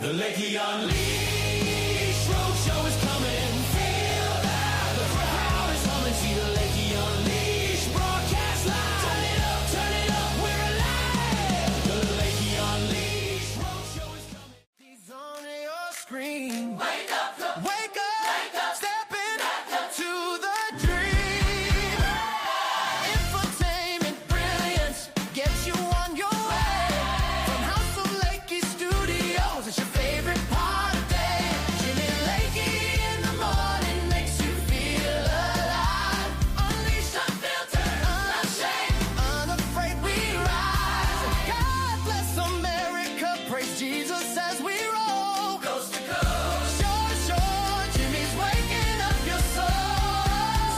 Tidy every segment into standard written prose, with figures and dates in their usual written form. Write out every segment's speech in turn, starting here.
The Lakey Unleashed Roadshow is coming. Feel that the crowd is coming. See the Lakey Unleashed broadcast live. Turn it up, we're alive. The Lakey Unleashed Roadshow is coming. He's on your screen. Wake up, wake up, step into the dream. Infotainment brilliance gets you on your way. From House of Lakey Studios, it's your favorite part of day. Jimmy Lakey in the morning makes you feel alive. Unleashed, unfiltered, unashamed, unafraid we rise. God bless America, praise Jesus as we roll. Coast to coast, sure, Jimmy's waking up your soul.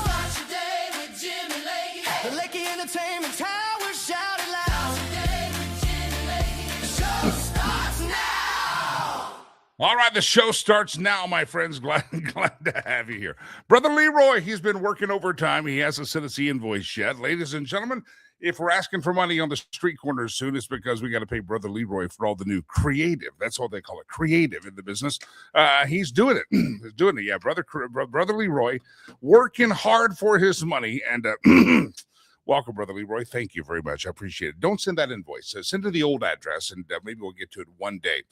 Start your day with Jimmy Lakey. The Lakey Entertainment Tower, shout it loud. Start your day with Jimmy Lakey. The show starts now. All right, the show starts now, my friends. Glad to have you here. Brother Leroy, he's been working overtime. He hasn't sent us the invoice yet. Ladies and gentlemen, if we're asking for money on the street corners soon, it's because we got to pay Brother Leroy for all the new creative. That's what they call it, creative in the business. He's doing it. He's doing it. Yeah, Brother Leroy, working hard for his money. And welcome, Brother Leroy. Thank you very much. I appreciate it. Don't send that invoice. Send to the old address, and maybe we'll get to it one day.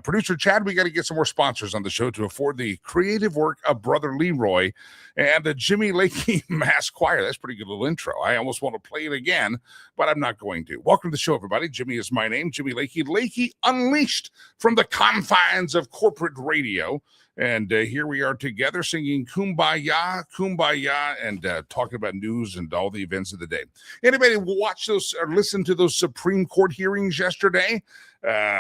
Producer Chad, we got to get some more sponsors on the show to afford the creative work of Brother Leroy and the Jimmy Lakey Mass Choir. That's a pretty good little intro. I almost want to play it again, but I'm not going to. Welcome to the show, everybody. Jimmy is my name, Jimmy Lakey. Lakey Unleashed from the confines of corporate radio. And here we are together singing Kumbaya, Kumbaya, and talking about news and all the events of the day. Anybody watch those or listen to those Supreme Court hearings yesterday?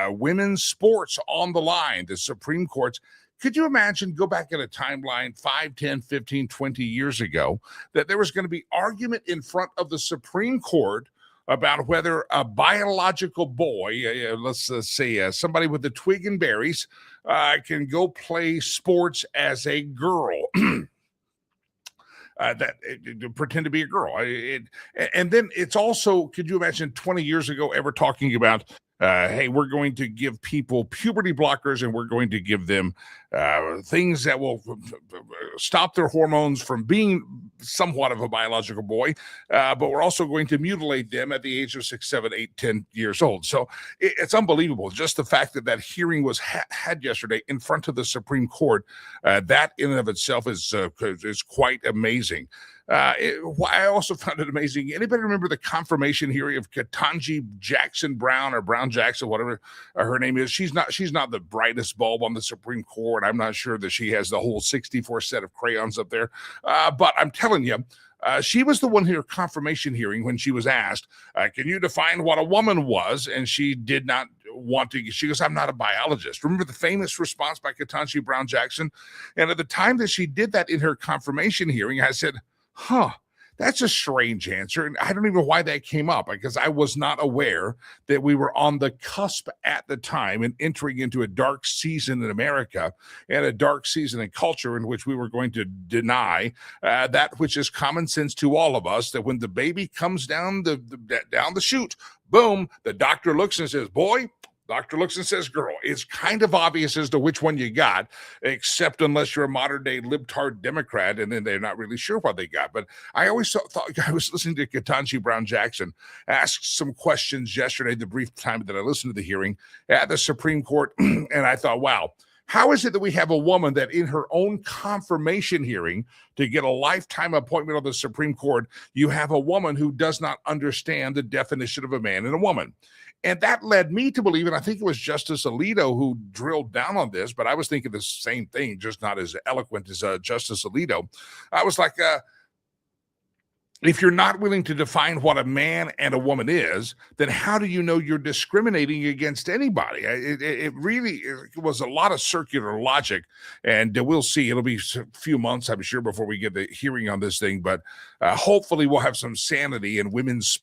Women's sports on the line, the Supreme Court's. Could you imagine, go back in a timeline 5, 10, 15, 20 years ago, that there was going to be argument in front of the Supreme Court about whether a biological boy, let's say somebody with the twig and berries, can go play sports as a girl. Pretend to be a girl. And then it's also, could you imagine 20 years ago ever talking about, hey, we're going to give people puberty blockers and we're going to give them things that will stop their hormones from being somewhat of a biological boy, but we're also going to mutilate them at the age of 6, 7, 8, 10 years old. So it's unbelievable. Just the fact that hearing was had yesterday in front of the Supreme Court, that in and of itself is quite amazing. I also found it amazing. Anybody remember the confirmation hearing of Ketanji Jackson Brown, or Brown Jackson, whatever her name is? She's not the brightest bulb on the Supreme Court. I'm not sure that she has the whole 64 set of crayons up there. But I'm telling you, she was the one here confirmation hearing when she was asked, can you define what a woman was? And she did not want to. She goes, I'm not a biologist. Remember the famous response by Ketanji Brown Jackson? And at the time that she did that in her confirmation hearing, I said, that's a strange answer. And I don't even know why that came up, because I was not aware that we were on the cusp at the time and entering into a dark season in America and a dark season in culture in which we were going to deny that which is common sense to all of us, that when the baby comes down the chute, boom, the doctor looks and says, boy. Doctor looks and says, girl. It's kind of obvious as to which one you got, except unless you're a modern-day libtard Democrat, and then they're not really sure what they got. But I always thought, I was listening to Ketanji Brown Jackson ask some questions yesterday, the brief time that I listened to the hearing at the Supreme Court, and I thought, wow, how is it that we have a woman that in her own confirmation hearing to get a lifetime appointment on the Supreme Court, you have a woman who does not understand the definition of a man and a woman? And that led me to believe, and I think it was Justice Alito who drilled down on this, but I was thinking the same thing, just not as eloquent as Justice Alito. I was like, if you're not willing to define what a man and a woman is, then how do you know you're discriminating against anybody? It really was a lot of circular logic, and we'll see. It'll be a few months, I'm sure, before we get the hearing on this thing, but hopefully we'll have some sanity and women's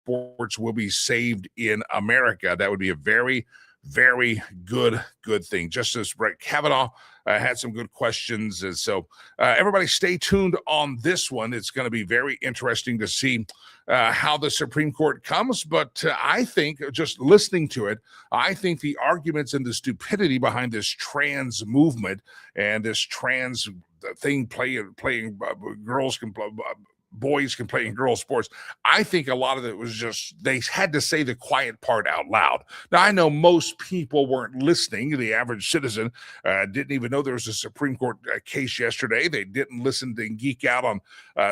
sports will be saved in America. That would be a very, very good thing. Justice Brett Kavanaugh had some good questions. And so everybody stay tuned on this one. It's going to be very interesting to see how the Supreme Court comes. But I think, just listening to it, I think the arguments and the stupidity behind this trans movement and this trans thing playing girls can boys can play in girls sports, I think a lot of it was just they had to say the quiet part out loud. Now, I know most people weren't listening. The average citizen didn't even know there was a Supreme Court case yesterday. They didn't listen and geek out on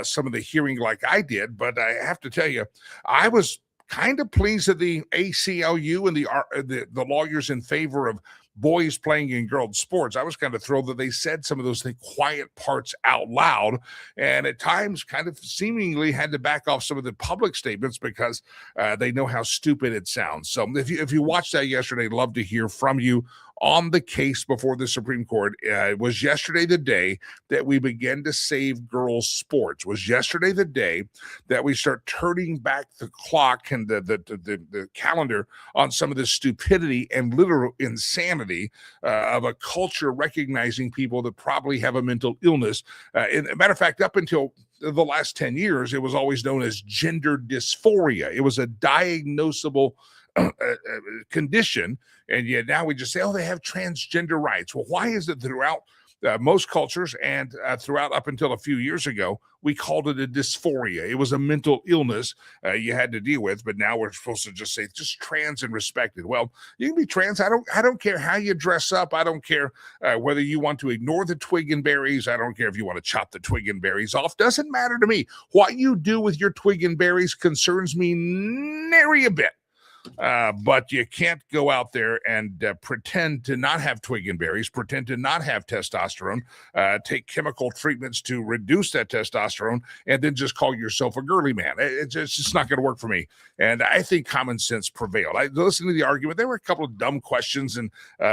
some of the hearing like I did. But I have to tell you, I was kind of pleased that the ACLU and the lawyers in favor of boys playing in girls sports, I was kind of thrilled that they said some of those quiet parts out loud, and at times kind of seemingly had to back off some of the public statements because they know how stupid it sounds. So if you watched that yesterday, I'd love to hear from you on the case before the Supreme Court. It was yesterday the day that we began to save girls' sports. Was yesterday the day that we start turning back the clock and the calendar on some of the stupidity and literal insanity of a culture recognizing people that probably have a mental illness. As a matter of fact, up until the last 10 years, it was always known as gender dysphoria. It was a diagnosable condition, and yet now we just say, oh, they have transgender rights. Well, why is it throughout most cultures and throughout up until a few years ago, we called it a dysphoria? It was a mental illness you had to deal with, but now we're supposed to just say just trans and respect it. Well, you can be trans. I don't care how you dress up. I don't care whether you want to ignore the twig and berries. I don't care if you want to chop the twig and berries off. Doesn't matter to me. What you do with your twig and berries concerns me nary a bit. But you can't go out there and pretend to not have twig and berries, pretend to not have testosterone, take chemical treatments to reduce that testosterone, and then just call yourself a girly man. It's just not going to work for me. And I think common sense prevailed. I listened to the argument. There were a couple of dumb questions and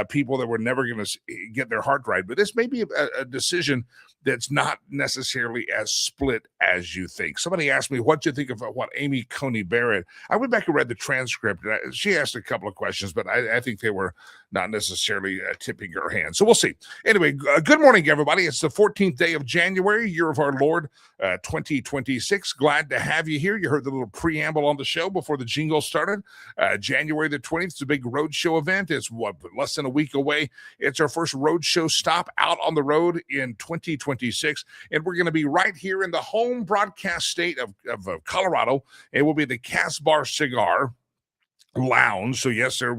people that were never going to get their heart right. But this may be a decision that's not necessarily as split as you think. Somebody asked me, what do you think of what Amy Coney Barrett? I went back and read the transcript. And she asked a couple of questions, but I think they were not necessarily tipping her hand. So we'll see. Anyway, good morning, everybody. It's the 14th day of January, year of our Lord, 2026. Glad to have you here. You heard the little preamble on the show before the jingle started. January the 20th is a big roadshow event. It's less than a week away. It's our first roadshow stop out on the road in 2026. And we're going to be right here in the home broadcast state of Colorado. It will be the Casbar Cigar Lounge. So yes, they're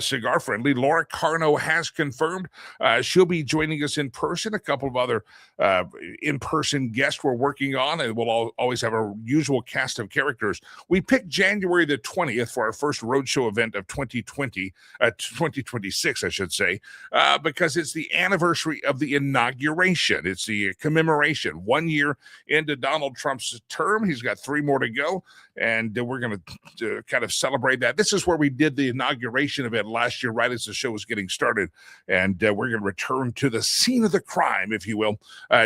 cigar friendly. Laura Carno has confirmed she'll be joining us in person. A couple of other in-person guests we're working on, and we'll always have our usual cast of characters. We picked January the 20th for our first roadshow event of 2026, I should say, because it's the anniversary of the inauguration. It's the commemoration. 1 year into Donald Trump's term. He's got 3 more to go, and we're going to kind of celebrate that. This is where we did the inauguration event last year, right as the show was getting started. And we're going to return to the scene of the crime, if you will,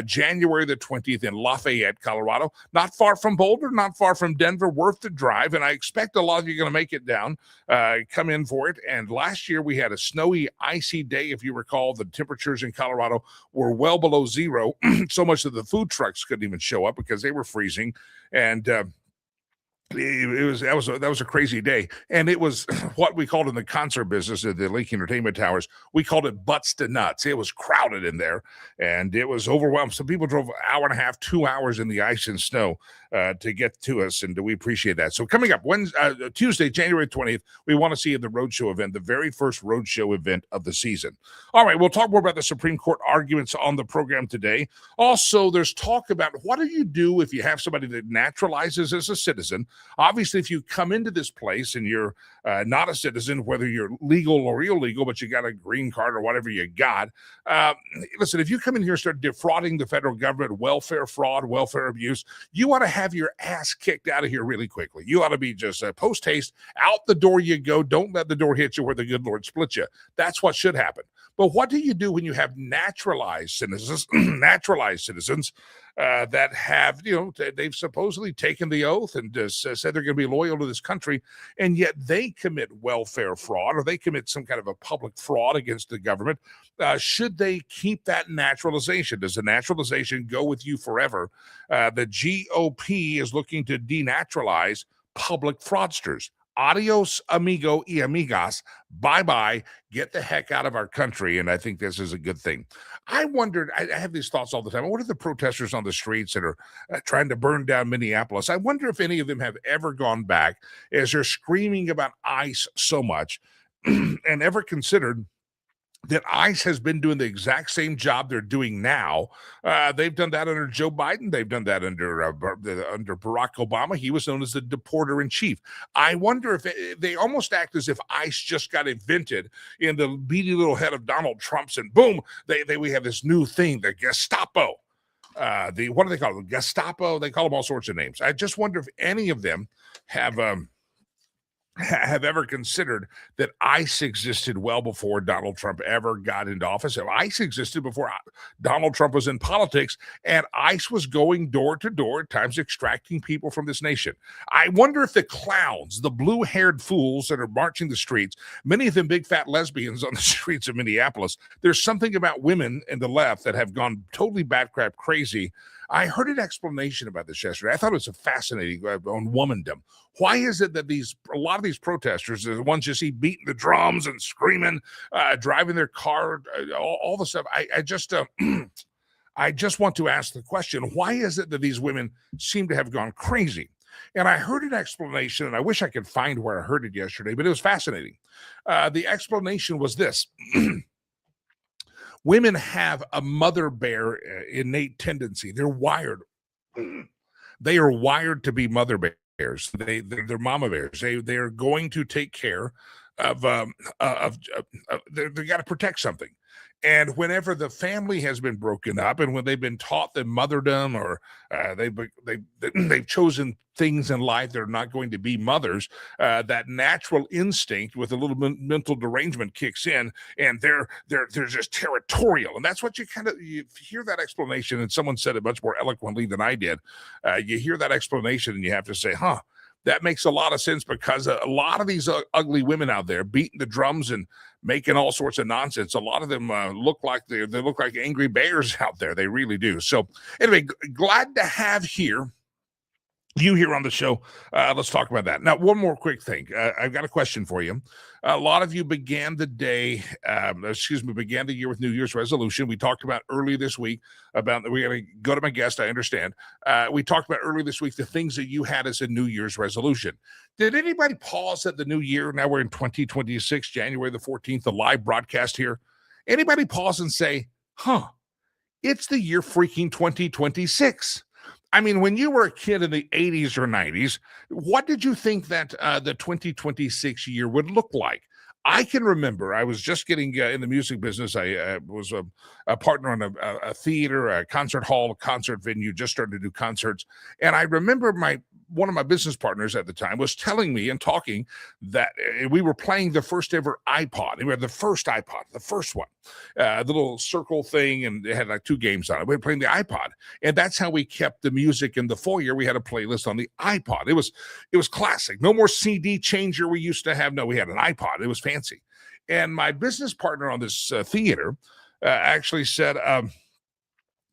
January the 20th in Lafayette, Colorado. Not far from Boulder, not far from Denver, worth the drive. And I expect a lot of you are going to make it down, come in for it. And last year we had a snowy, icy day. If you recall, the temperatures in Colorado were well below zero, so much that the food trucks couldn't even show up because they were freezing. And that was a crazy day, and it was what we called in the concert business at the Lakey Entertainment Towers. We called it butts to nuts. It was crowded in there, and it was overwhelmed. Some people drove an hour and a half, 2 hours in the ice and snow to get to us, and we appreciate that. So coming up Tuesday, January 20th, we want to see you at the roadshow event, the very first roadshow event of the season. All right, we'll talk more about the Supreme Court arguments on the program today. Also, there's talk about what do you do if you have somebody that naturalizes as a citizen. Obviously, if you come into this place and you're not a citizen, whether you're legal or illegal, but you got a green card or whatever you got, listen, if you come in here and start defrauding the federal government, welfare fraud, welfare abuse, you ought to have your ass kicked out of here really quickly. You ought to be just post haste, out the door you go. Don't let the door hit you where the good Lord split you. That's what should happen. But what do you do when you have naturalized citizens, that have, they've supposedly taken the oath and said they're going to be loyal to this country, and yet they commit welfare fraud or they commit some kind of a public fraud against the government? Should they keep that naturalization? Does the naturalization go with you forever? The GOP is looking to denaturalize public fraudsters. Adios, amigo y amigas. Bye-bye. Get the heck out of our country. And I think this is a good thing. I wondered, I have these thoughts all the time. What are the protesters on the streets that are trying to burn down Minneapolis? I wonder if any of them have ever gone back as they're screaming about ICE so much and ever considered that ICE has been doing the exact same job they're doing now. They've done that under Joe Biden. They've done that under Barack Obama. He was known as the deporter-in-chief. I wonder if they almost act as if ICE just got invented in the beady little head of Donald Trump's, and boom, we have this new thing, the Gestapo. What do they call it? Gestapo? They call them all sorts of names. I just wonder if any of them have ever considered that ICE existed well before Donald Trump ever got into office. If ICE existed before Donald Trump was in politics, and ICE was going door to door, at times extracting people from this nation. I wonder if the clowns, the blue-haired fools that are marching the streets, many of them big fat lesbians on the streets of Minneapolis, there's something about women in the left that have gone totally batcrap crazy. I heard an explanation about this yesterday. I thought it was a fascinating on womandom. Why is it that a lot of these protesters, the ones you see beating the drums and screaming, driving their car, all the stuff? I just want to ask the question: why is it that these women seem to have gone crazy? And I heard an explanation, and I wish I could find where I heard it yesterday, but it was fascinating. The explanation was this. Women have a mother bear innate tendency. They're wired. They are wired to be mother bears. bears. They're mama bears. They are going to take care of they got to protect something. And whenever the family has been broken up, and when they've been taught that motherdom, or they've chosen things in life that are not going to be mothers, that natural instinct with a little mental derangement kicks in, and they're just territorial. And that's what you hear that explanation, and someone said it much more eloquently than I did. You hear that explanation, and you have to say, "Huh." That makes a lot of sense, because a lot of these ugly women out there beating the drums and making all sorts of nonsense, a lot of them look like they look like angry bears out there. They really do. So anyway, glad to have you here on the show. Let's talk about that. Now, one more quick thing. I've got a question for you. A lot of you began the year with New Year's resolution. We talked about early this week about, we're going to go to my guest, I understand. We talked about early this week the things that you had as a New Year's resolution. Did anybody pause at the new year? Now we're in 2026, January the 14th, the live broadcast here. Anybody pause and say, it's the year freaking 2026? I mean, when you were a kid in the 80s or 90s, what did you think that the 2026 year would look like? I can remember I was just getting in the music business. I was a partner on a theater, a concert hall, a concert venue, just started to do concerts. And I remember one of my business partners at the time was telling me and talking that we were playing the first ever iPod. We had the first iPod, the first one, the little circle thing, and it had like 2 games on it. We were playing the iPod, and that's how we kept the music in the foyer. We had a playlist on the iPod. It was classic. No more CD changer we used to have. No, we had an iPod. It was fancy. And my business partner on this theater actually said,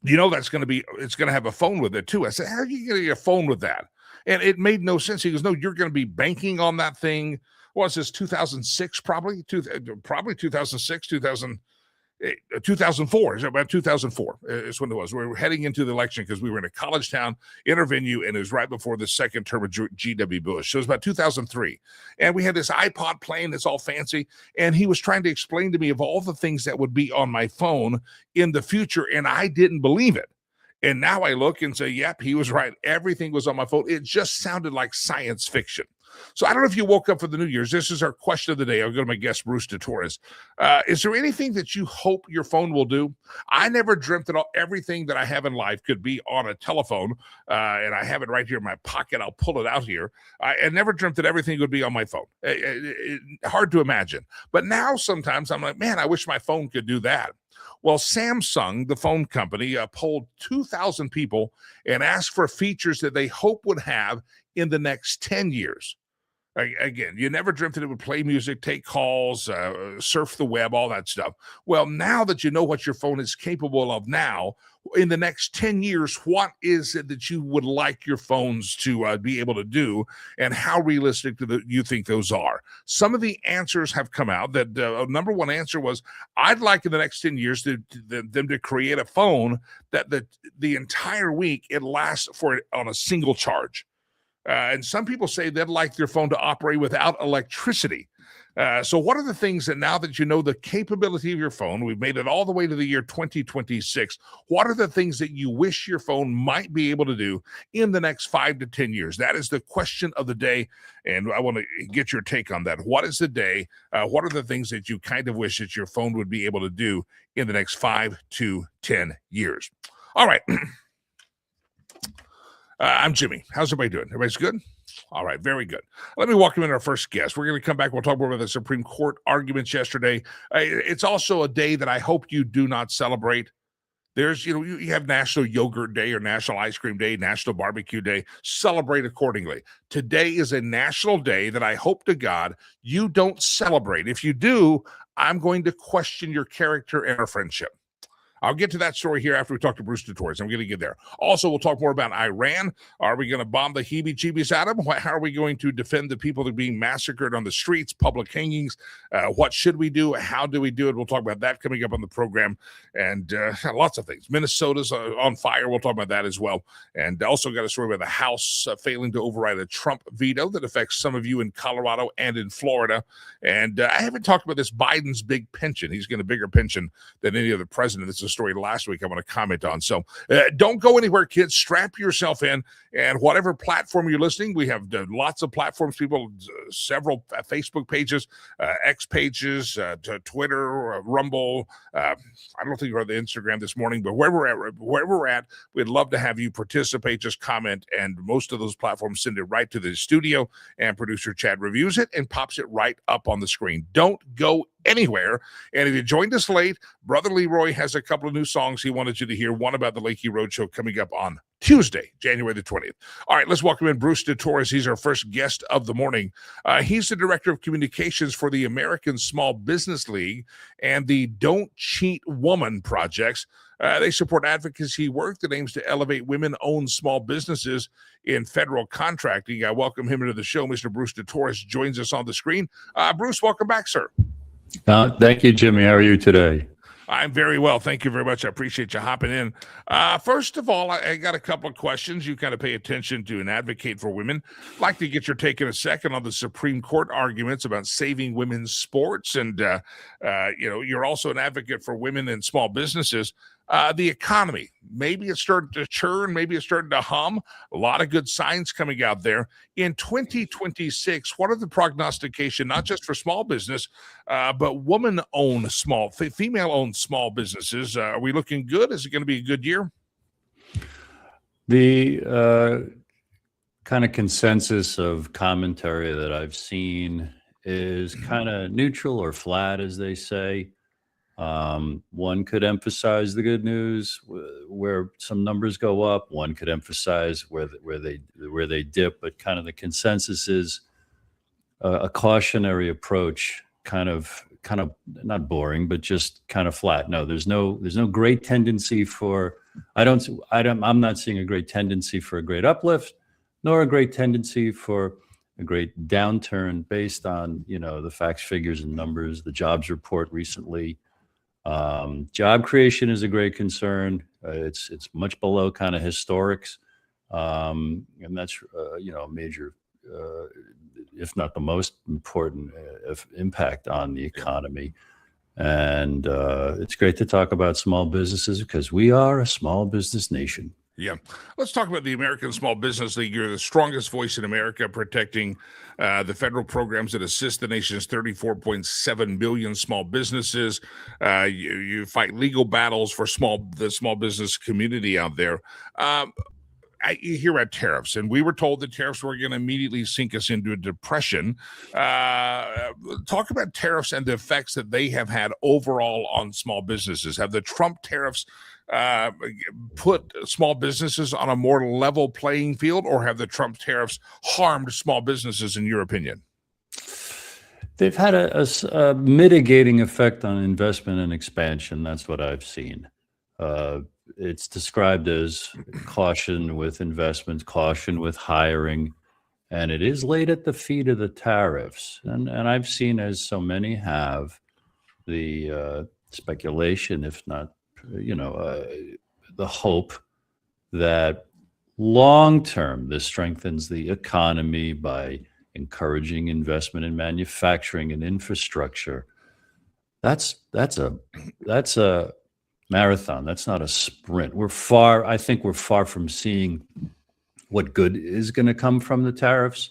it's going to have a phone with it too. I said, how are you going to get a phone with that? And it made no sense. He goes, no, you're going to be banking on that thing. Was this 2006, probably 2006, 2004. Is about 2004 is when it was. We were heading into the election because we were in a college town, in our venue, and it was right before the second term of G.W. Bush. So it was about 2003. And we had this iPod playing, it's all fancy. And he was trying to explain to me of all the things that would be on my phone in the future, and I didn't believe it. And now I look and say, yep, he was right. Everything was on my phone. It just sounded like science fiction. So I don't know if you woke up for the New Year's. This is our question of the day. I'll go to my guest, Bruce DeTorres. Is there anything that you hope your phone will do? I never dreamt that everything that I have in life could be on a telephone, and I have it right here in my pocket. I'll pull it out here. I never dreamt that everything would be on my phone. Hard to imagine. But now sometimes I'm like, man, I wish my phone could do that. Well, Samsung, the phone company, polled 2,000 people and asked for features that they hope would have in the next 10 years. Again, you never dreamt that it would play music, take calls, surf the web, all that stuff. Well, now that you know what your phone is capable of now, in the next 10 years, what is it that you would like your phones to be able to do, and how realistic do you think those are? Some of the answers have come out. That number one answer was, I'd like in the next 10 years them to create a phone that the entire week it lasts on a single charge. And some people say they'd like their phone to operate without electricity. So what are the things that, now that you know the capability of your phone, we've made it all the way to the year 2026, what are the things that you wish your phone might be able to do in the next 5 to 10 years? That is the question of the day, and I want to get your take on that. What is the day? What are the things that you kind of wish that your phone would be able to do in the next 5 to 10 years? All right. I'm Jimmy. How's everybody doing? Everybody's good? All right, very good. Let me welcome in our first guest. We're going to come back. We'll talk more about the Supreme Court arguments yesterday. It's also a day that I hope you do not celebrate. There's, you have National Yogurt Day or National Ice Cream Day, National Barbecue Day. Celebrate accordingly. Today is a national day that I hope to God you don't celebrate. If you do, I'm going to question your character and our friendship. I'll get to that story here after we talk to Bruce DeTorres. I'm going to get there. Also, we'll talk more about Iran. Are we going to bomb the heebie-jeebies out of them? How are we going to defend the people that are being massacred on the streets, public hangings? What should we do? How do we do it? We'll talk about that coming up on the program, and lots of things. Minnesota's on fire. We'll talk about that as well. And also got a story about the House failing to override a Trump veto that affects some of you in Colorado and in Florida. And I haven't talked about this Biden's big pension. He's getting a bigger pension than any other president. This is a story last week I want to comment on. So don't go anywhere, kids. Strap yourself in, and whatever platform you're listening, we have lots of platforms, people, several Facebook pages, X pages, to Twitter, Rumble. I don't think we're on the Instagram this morning, but wherever we're at, we'd love to have you participate, just comment, and most of those platforms send it right to the studio, and producer Chad reviews it and pops it right up on the screen. Don't go anywhere. And if you joined us late, Brother Leroy has a couple of new songs he wanted you to hear. One about the Lakey Roadshow coming up on Tuesday, January the 20th. All right, let's welcome in Bruce DeTorres. He's our first guest of the morning. He's the Director of Communications for the American Small Business League and the Don't Cheat Woman projects. They support advocacy work that aims to elevate women-owned small businesses in federal contracting. I welcome him into the show. Mr. Bruce DeTorres joins us on the screen. Bruce, welcome back, sir. Thank you, Jimmy. How are you today? I'm very well. Thank you very much. I appreciate you hopping in. First of all, I got a couple of questions. You kind of pay attention to and advocate for women. I'd like to get your take in a second on the Supreme Court arguments about saving women's sports. And, you're also an advocate for women in small businesses. The economy, maybe it's starting to churn, maybe it's starting to hum. A lot of good signs coming out there. In 2026, what are the prognostication, not just for small business, but woman-owned female-owned small businesses? Are we looking good? Is it going to be a good year? The kind of consensus of commentary that I've seen is kind of neutral or flat, as they say. One could emphasize the good news where some numbers go up. One could emphasize where they dip, but kind of the consensus is a cautionary approach, kind of not boring, but just kind of flat. No, there's no great tendency for. I'm not seeing a great tendency for a great uplift, nor a great tendency for a great downturn based on the facts, figures, and numbers. The jobs report recently. Job creation is a great concern. It's much below kind of historics, and that's a major, if not the most important, impact on the economy. And it's great to talk about small businesses because we are a small business nation. Yeah. Let's talk about the American Small Business League. You're the strongest voice in America protecting the federal programs that assist the nation's 34.7 million small businesses. You fight legal battles for the small business community out there. You hear about tariffs, and we were told that tariffs were going to immediately sink us into a depression. Talk about tariffs and the effects that they have had overall on small businesses. Have the Trump tariffs put small businesses on a more level playing field, or have the Trump tariffs harmed small businesses, in your opinion? They've had a mitigating effect on investment and expansion. That's what I've seen. It's described as caution with investments, caution with hiring, and it is laid at the feet of the tariffs. And I've seen, as so many have, the speculation, if not the hope that long-term this strengthens the economy by encouraging investment in manufacturing and infrastructure. That's a marathon. That's not a sprint. I think we're far from seeing what good is going to come from the tariffs.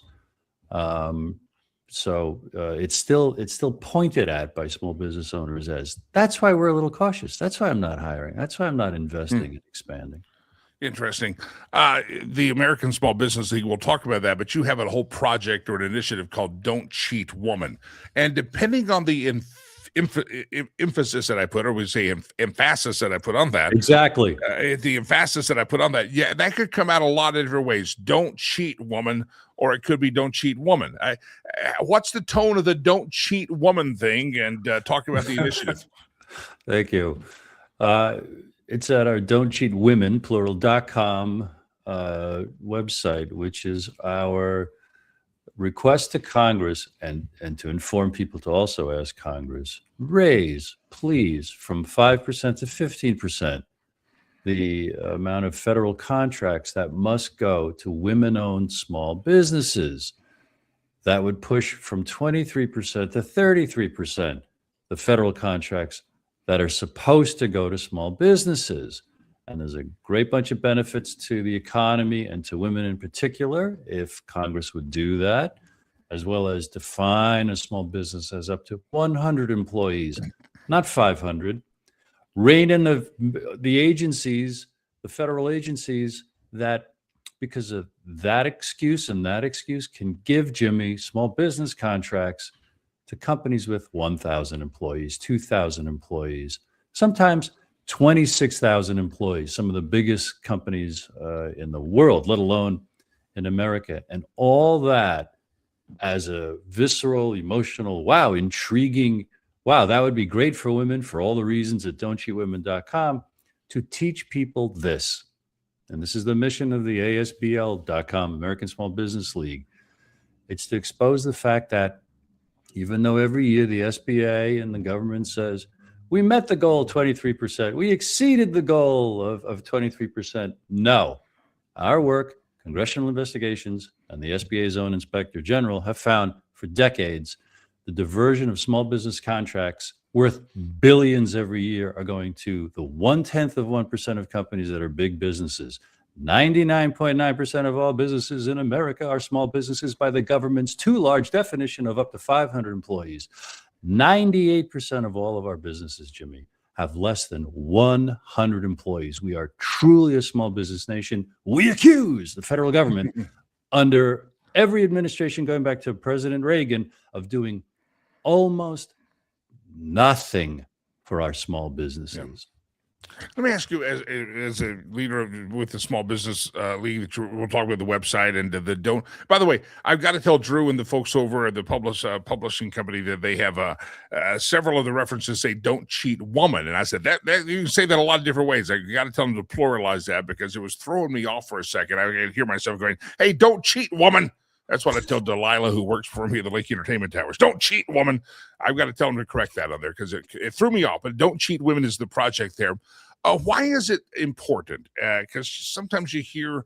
So it's still pointed at by small business owners as that's why we're a little cautious. That's why I'm not hiring. That's why I'm not investing and expanding. Interesting. The American Small Business League, we'll talk about that, but you have a whole project or an initiative called Don't Cheat Woman. And depending on the emphasis that I put, or we say emphasis that I put on that. Exactly. The emphasis that I put on that, yeah, that could come out a lot of different ways. Don't cheat woman, or it could be don't cheat woman. What's the tone of the don't cheat woman thing? And talk about the initiative. Thank you. It's at our Don't Cheat Women, plural.com website, which is our request to Congress and to inform people to also ask Congress, raise, please, from 5% to 15% the amount of federal contracts that must go to women-owned small businesses. That would push from 23% to 33% the federal contracts that are supposed to go to small businesses. And there's a great bunch of benefits to the economy and to women in particular if Congress would do that, as well as define a small business as up to 100 employees, not 500. Rein in the agencies, the federal agencies that, because of that excuse and that excuse, can give Jimmy small business contracts to companies with 1,000 employees, 2,000 employees, sometimes 26,000 employees, some of the biggest companies in the world, let alone in America. And all that as a visceral, emotional, wow, intriguing, wow, that would be great for women for all the reasons at don'tcheatwomen.com to teach people this. And this is the mission of the ASBL.com, American Small Business League. It's to expose the fact that even though every year the SBA and the government says, we met the goal of 23%, we exceeded the goal of 23%. No, our work, congressional investigations, and the SBA's own inspector general have found for decades the diversion of small business contracts worth billions every year are going to the 0.1% of companies that are big businesses. 99.9% of all businesses in America are small businesses by the government's too large definition of up to 500 employees. 98% of all of our businesses, Jimmy, have less than 100 employees. We are truly a small business nation. We accuse the federal government under every administration going back to President Reagan of doing almost nothing for our small businesses. Yeah. Let me ask you, as a leader with the Small Business League, we'll talk about the website and the don't. By the way, I've got to tell Drew and the folks over at the publishing company that they have several of the references say "don't cheat woman," and I said that you can say that a lot of different ways. I got to tell them to pluralize that because it was throwing me off for a second. I could hear myself going, "Hey, don't cheat, woman." That's what I tell Delilah, who works for me at the Lakey Entertainment Towers. Don't cheat, woman. I've got to tell them to correct that on there because it threw me off. But don't cheat women is the project there. Why is it important? Because sometimes you hear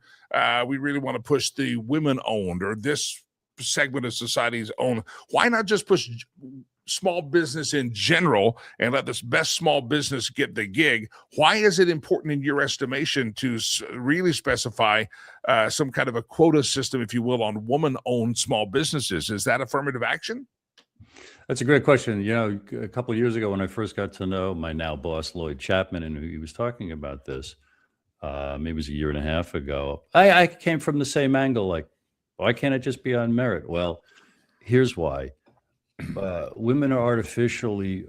we really want to push the women-owned or this segment of society's own. Why not just push small business in general and let this best small business get the gig? Why is it important in your estimation to really specify some kind of a quota system, if you will, on woman-owned small businesses? Is that affirmative action? That's a great question. You know, a couple of years ago when I first got to know my now boss, Lloyd Chapman, and he was talking about this, maybe it was a year and a half ago, I came from the same angle, like, why can't it just be on merit? Well, here's why. Women are artificially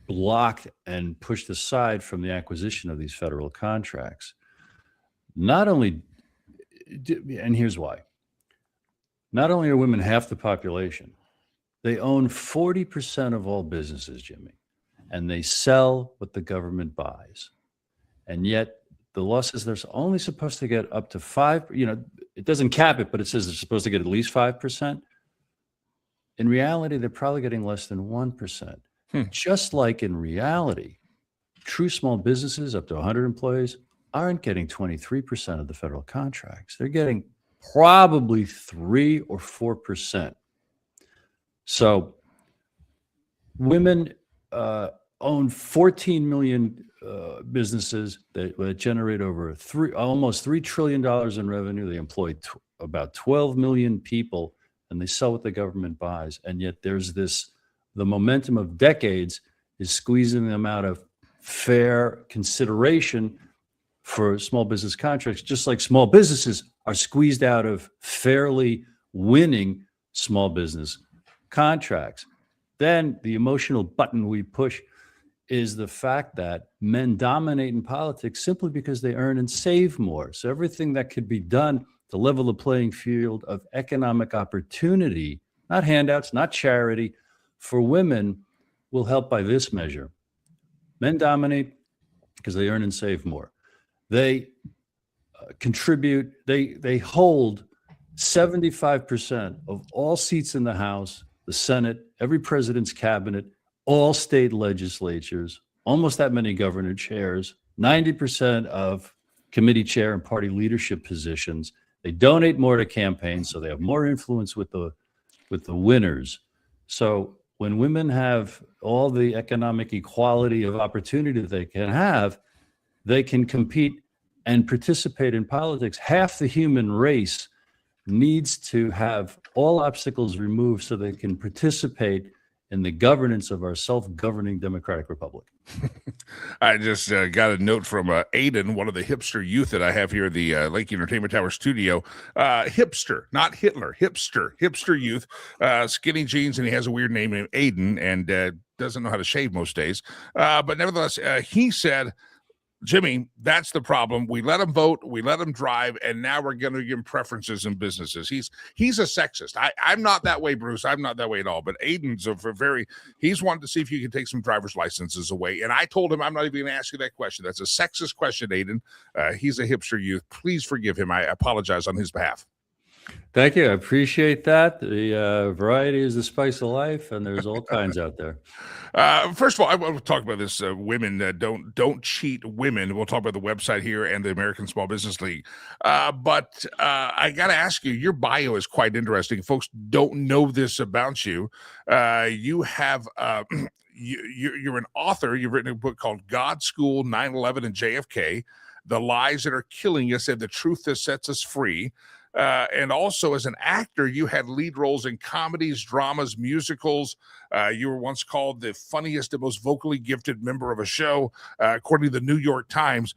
blocked and pushed aside from the acquisition of these federal contracts. Not only, and here's why. Not only are women half the population, they own 40% of all businesses, Jimmy, and they sell what the government buys. And yet the law says they're only supposed to get up to 5%. You know, it doesn't cap it, but it says they're supposed to get at least 5%. In reality, they're probably getting less than 1%. Just like in reality, true small businesses up to 100 employees aren't getting 23% of the federal contracts. They're getting probably 3 or 4%. So women own 14 million businesses that generate over almost $3 trillion in revenue. They employ about 12 million people, and they sell what the government buys. And yet there's the momentum of decades is squeezing them out of fair consideration for small business contracts, just like small businesses are squeezed out of fairly winning small business contracts. Then the emotional button we push is the fact that men dominate in politics simply because they earn and save more. So everything that could be done to level the playing field of economic opportunity, not handouts, not charity, for women will help by this measure. Men dominate because they earn and save more. They contribute, they hold 75% of all seats in the House, the Senate, every president's cabinet, all state legislatures, almost that many governor chairs, 90% of committee chair and party leadership positions. They donate more to campaigns, so they have more influence with the winners. So when women have all the economic equality of opportunity that they can have, they can compete and participate in politics. Half the human race needs to have all obstacles removed so they can participate in the governance of our self-governing democratic republic. I just got a note from Aiden, one of the hipster youth that I have here at the Lakey Entertainment Tower studio. Hipster, not Hitler, hipster youth, skinny jeans, and he has a weird name named Aiden, and doesn't know how to shave most days. But nevertheless, he said, Jimmy, that's the problem. We let him vote, we let him drive, and now we're going to give him preferences in businesses. He's a sexist. I'm not that way, Bruce. I'm not that way at all. But Aiden's he's wanted to see if you can take some driver's licenses away. And I told him I'm not even going to ask you that question. That's a sexist question, Aiden. He's a hipster youth. Please forgive him. I apologize on his behalf. Thank you. I appreciate that. The variety is the spice of life, and there's all kinds out there. First of all, I want to talk about this. Women don't cheat women. We'll talk about the website here and the American Small Business League. But I got to ask you, your bio is quite interesting. Folks don't know this about you. You have you're an author. You've written a book called God School, 9/11 and JFK, The Lies That Are Killing Us and the Truth That Sets Us Free. And also as an actor, you had lead roles in comedies, dramas, musicals. You were once called the funniest and most vocally gifted member of a show, according to the New York Times.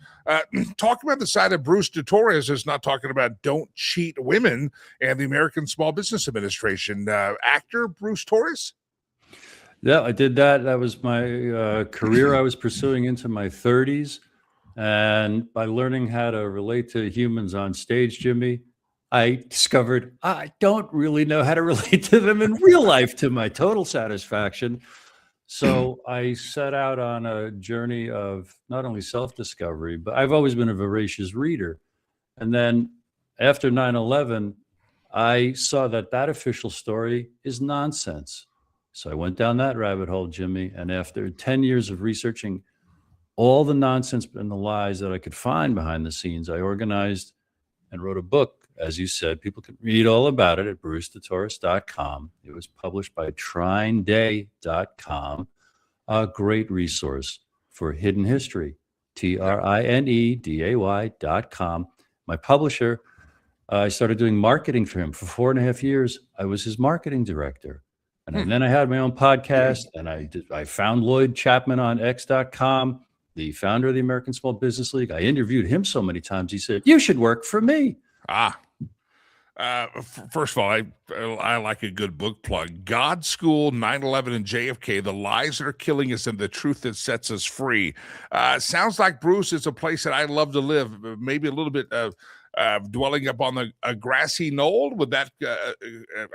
Talk about the side of Bruce DeTorres is not talking about don't cheat women and the American Small Business Administration. Actor Bruce Torres? Yeah, I did that. That was my career I was pursuing into my 30s. And by learning how to relate to humans on stage, Jimmy, I discovered I don't really know how to relate to them in real life to my total satisfaction. So I set out on a journey of not only self-discovery, but I've always been a voracious reader. And then after 9/11, I saw that official story is nonsense. So I went down that rabbit hole, Jimmy. And after 10 years of researching all the nonsense and the lies that I could find behind the scenes, I organized and wrote a book. As you said, people can read all about it at brucedetoris.com. It was published by trineday.com, a great resource for hidden history, trineday.com. My publisher, I started doing marketing for him for 4.5 years. I was his marketing director. And then I had my own podcast, and I found Lloyd Chapman on x.com, the founder of the American Small Business League. I interviewed him so many times. He said, "You should work for me." First of all, I like a good book plug. God School, 9/11 and JFK, The Lies That Are Killing Us and the Truth That Sets Us Free. Sounds like, Bruce, it's a place that I love to live. Maybe a little bit of dwelling up on a grassy knoll. Would that,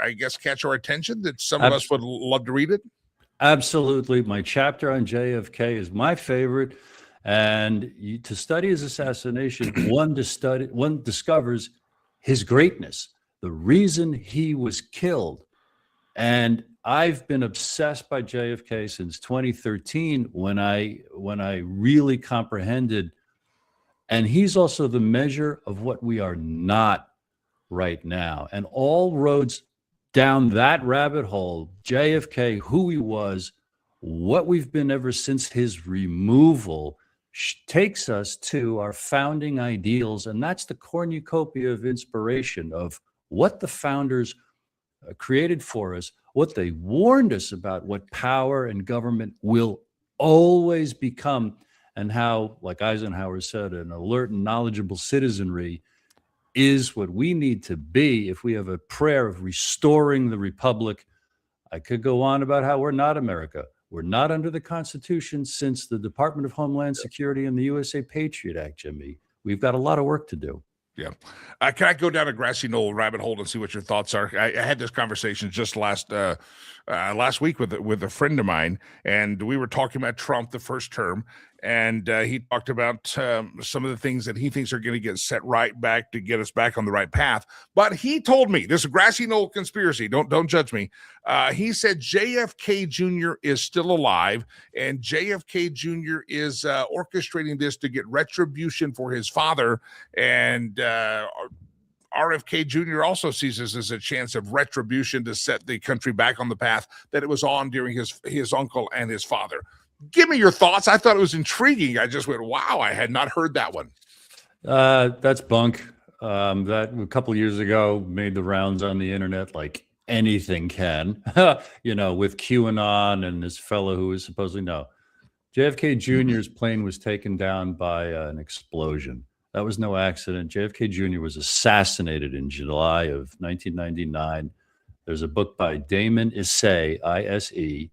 I guess, catch our attention that some of us would love to read it? Absolutely. My chapter on JFK is my favorite. And to study his assassination, one discovers his greatness, the reason he was killed. And I've been obsessed by JFK since 2013 when I really comprehended. And he's also the measure of what we are not right now. And all roads down that rabbit hole, JFK, who he was, what we've been ever since his removal, takes us to our founding ideals. And that's the cornucopia of inspiration of what the founders created for us, what they warned us about, what power and government will always become, and how, like Eisenhower said, an alert and knowledgeable citizenry is what we need to be if we have a prayer of restoring the republic. I could go on about how we're not America. We're not under the Constitution since the Department of Homeland Security and the USA Patriot Act, Jimmy. We've got a lot of work to do. Yeah. Can I go down a grassy knoll rabbit hole and see what your thoughts are? I had this conversation just last week with a friend of mine, and we were talking about Trump, the first term, and he talked about some of the things that he thinks are going to get set right back to get us back on the right path. But he told me, this is a grassy knoll conspiracy, don't judge me. He said JFK Jr. is still alive, and JFK Jr. is orchestrating this to get retribution for his father, and RFK Jr. also sees this as a chance of retribution to set the country back on the path that it was on during his uncle and his father. Give me your thoughts. I thought it was intriguing. I just went, wow, I had not heard that one. That's bunk. That a couple of years ago made the rounds on the internet like anything can, with QAnon and this fellow who was supposedly JFK Jr.'s plane was taken down by an explosion. That was no accident. JFK Jr. was assassinated in July of 1999. There's a book by Damon Isse, I-S-E,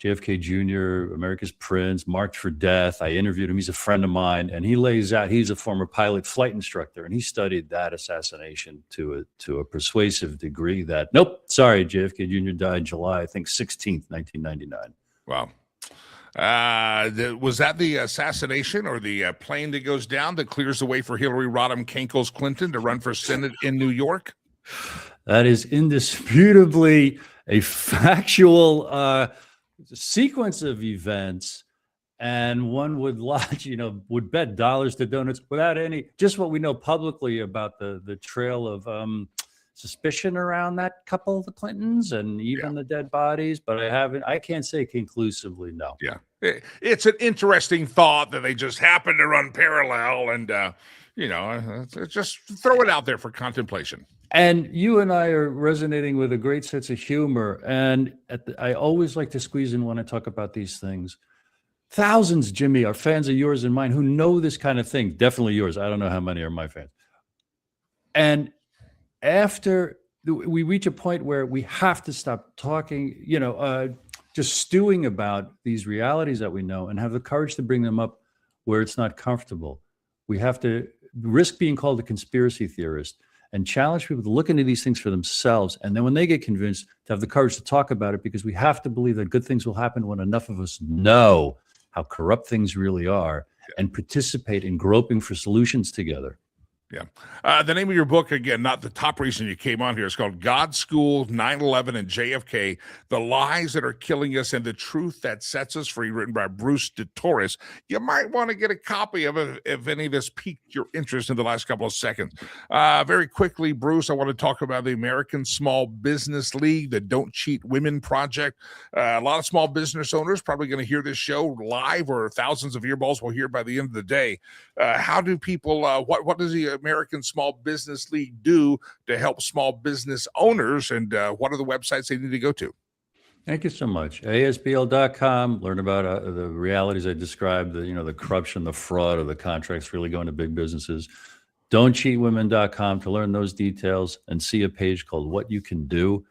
JFK Jr., America's Prince, Marked for Death. I interviewed him. He's a friend of mine, and he lays out, he's a former pilot flight instructor, and he studied that assassination to a persuasive degree that, JFK Jr. died July, I think, 16th, 1999. Wow. Was that the assassination or the plane that goes down that clears the way for Hillary Rodham Kankles Clinton to run for Senate in New York? That is indisputably a factual sequence of events, and one would would bet dollars to donuts without just what we know publicly about the trail of suspicion around that couple, the Clintons, and even the dead bodies. But I can't say conclusively no. Yeah, it's an interesting thought that they just happen to run parallel, and just throw it out there for contemplation. And you and I are resonating with a great sense of humor. And I always like to squeeze in when I talk about these things. Thousands, Jimmy, are fans of yours and mine who know this kind of thing. Definitely yours. I don't know how many are my fans. And after we reach a point where we have to stop talking, just stewing about these realities that we know and have the courage to bring them up where it's not comfortable. We have to risk being called a conspiracy theorist and challenge people to look into these things for themselves. And then when they get convinced, to have the courage to talk about it, because we have to believe that good things will happen when enough of us know how corrupt things really are and participate in groping for solutions together. Yeah. The name of your book, again, not the top reason you came on here, is called God School, 9/11 and JFK, The Lies That Are Killing Us and the Truth That Sets Us Free, written by Bruce DeTorres. You might want to get a copy of it if any of this piqued your interest in the last couple of seconds. Very quickly, Bruce, I want to talk about the American Small Business League, the Don't Cheat Women Project. A lot of small business owners probably going to hear this show live, or thousands of earballs will hear by the end of the day. How do people, what does the American Small Business League do to help small business owners, and what are the websites they need to go to? Thank you so much. ASBL.com, learn about the realities I described, the corruption, the fraud of the contracts really going to big businesses. Don'tCheatWomen.com to learn those details and see a page called What You Can Do,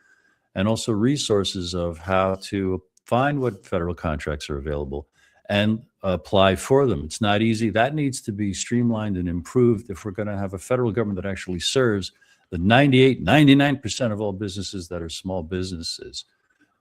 and also resources of how to find what federal contracts are available and apply for them. It's not easy. That needs to be streamlined and improved if we're going to have a federal government that actually serves the 99% of all businesses that are small businesses.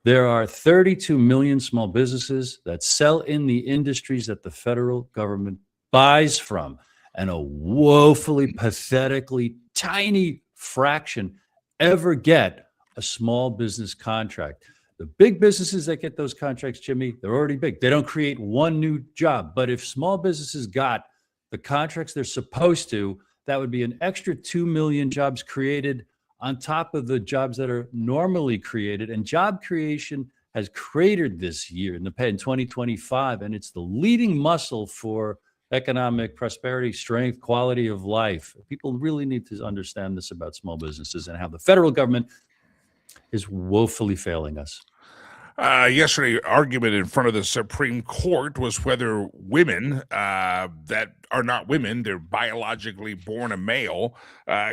There are 32 million small businesses that sell in the industries that the federal government buys from, and a woefully, pathetically tiny fraction ever get a small business contract. The big businesses that get those contracts, Jimmy, they're already big. They don't create one new job. But if small businesses got the contracts they're supposed to, that would be an extra 2 million jobs created on top of the jobs that are normally created. And job creation has cratered this year in 2025. And it's the leading muscle for economic prosperity, strength, quality of life. People really need to understand this about small businesses and how the federal government is woefully failing us. Yesterday, argument in front of the Supreme Court was whether women that are not women, they're biologically born a male,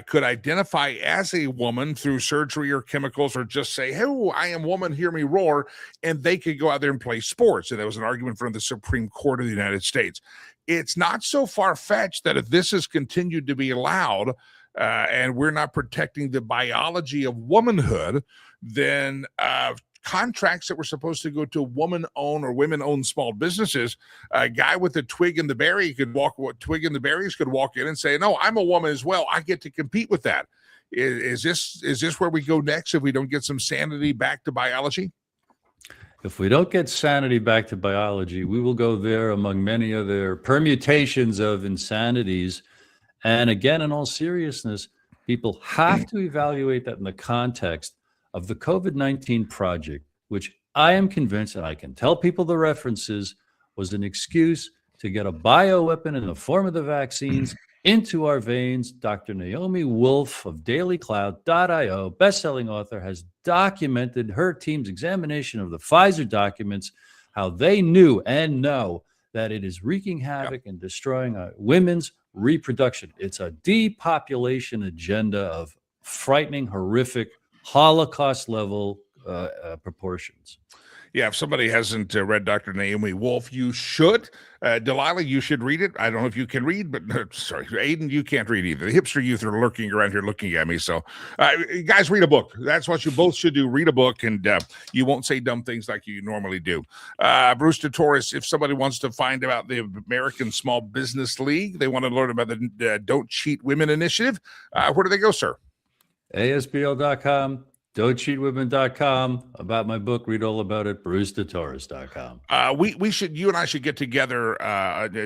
could identify as a woman through surgery or chemicals, or just say, "Hey, I am woman, hear me roar," and they could go out there and play sports. And there was an argument in front of the Supreme Court of the United States. It's not so far-fetched that if this has continued to be allowed, and we're not protecting the biology of womanhood, then contracts that were supposed to go to woman-owned or women-owned small businesses, a guy with a twig in the berry could walk in and say, "No, I'm a woman as well. I get to compete with that." Is this where we go next if we don't get some sanity back to biology? If we don't get sanity back to biology, we will go there among many other permutations of insanities. And again, in all seriousness, People have to evaluate that in the context of the COVID-19 project, which I am convinced, and I can tell people the references, was an excuse to get a bioweapon in the form of the vaccines into our veins. Dr. Naomi Wolf of dailycloud.io, best-selling author, has documented her team's examination of the Pfizer documents, how they knew and know that it is wreaking havoc and destroying women's reproduction. It's a depopulation agenda of frightening, horrific, Holocaust-level proportions. Yeah, if somebody hasn't read Dr. Naomi Wolf, you should. Delilah, you should read it. I don't know if you can read, but sorry, Aiden, you can't read either. The hipster youth are lurking around here looking at me. So, guys, read a book. That's what you both should do. Read a book, and you won't say dumb things like you normally do. Bruce DeTorres, if somebody wants to find about the American Small Business League, they want to learn about the Don't Cheat Women initiative, where do they go, sir? ASBL.com. Don'tCheatWomen.com. About my book, read all about it. BruceDeTorres.com. We should, you and I should get together,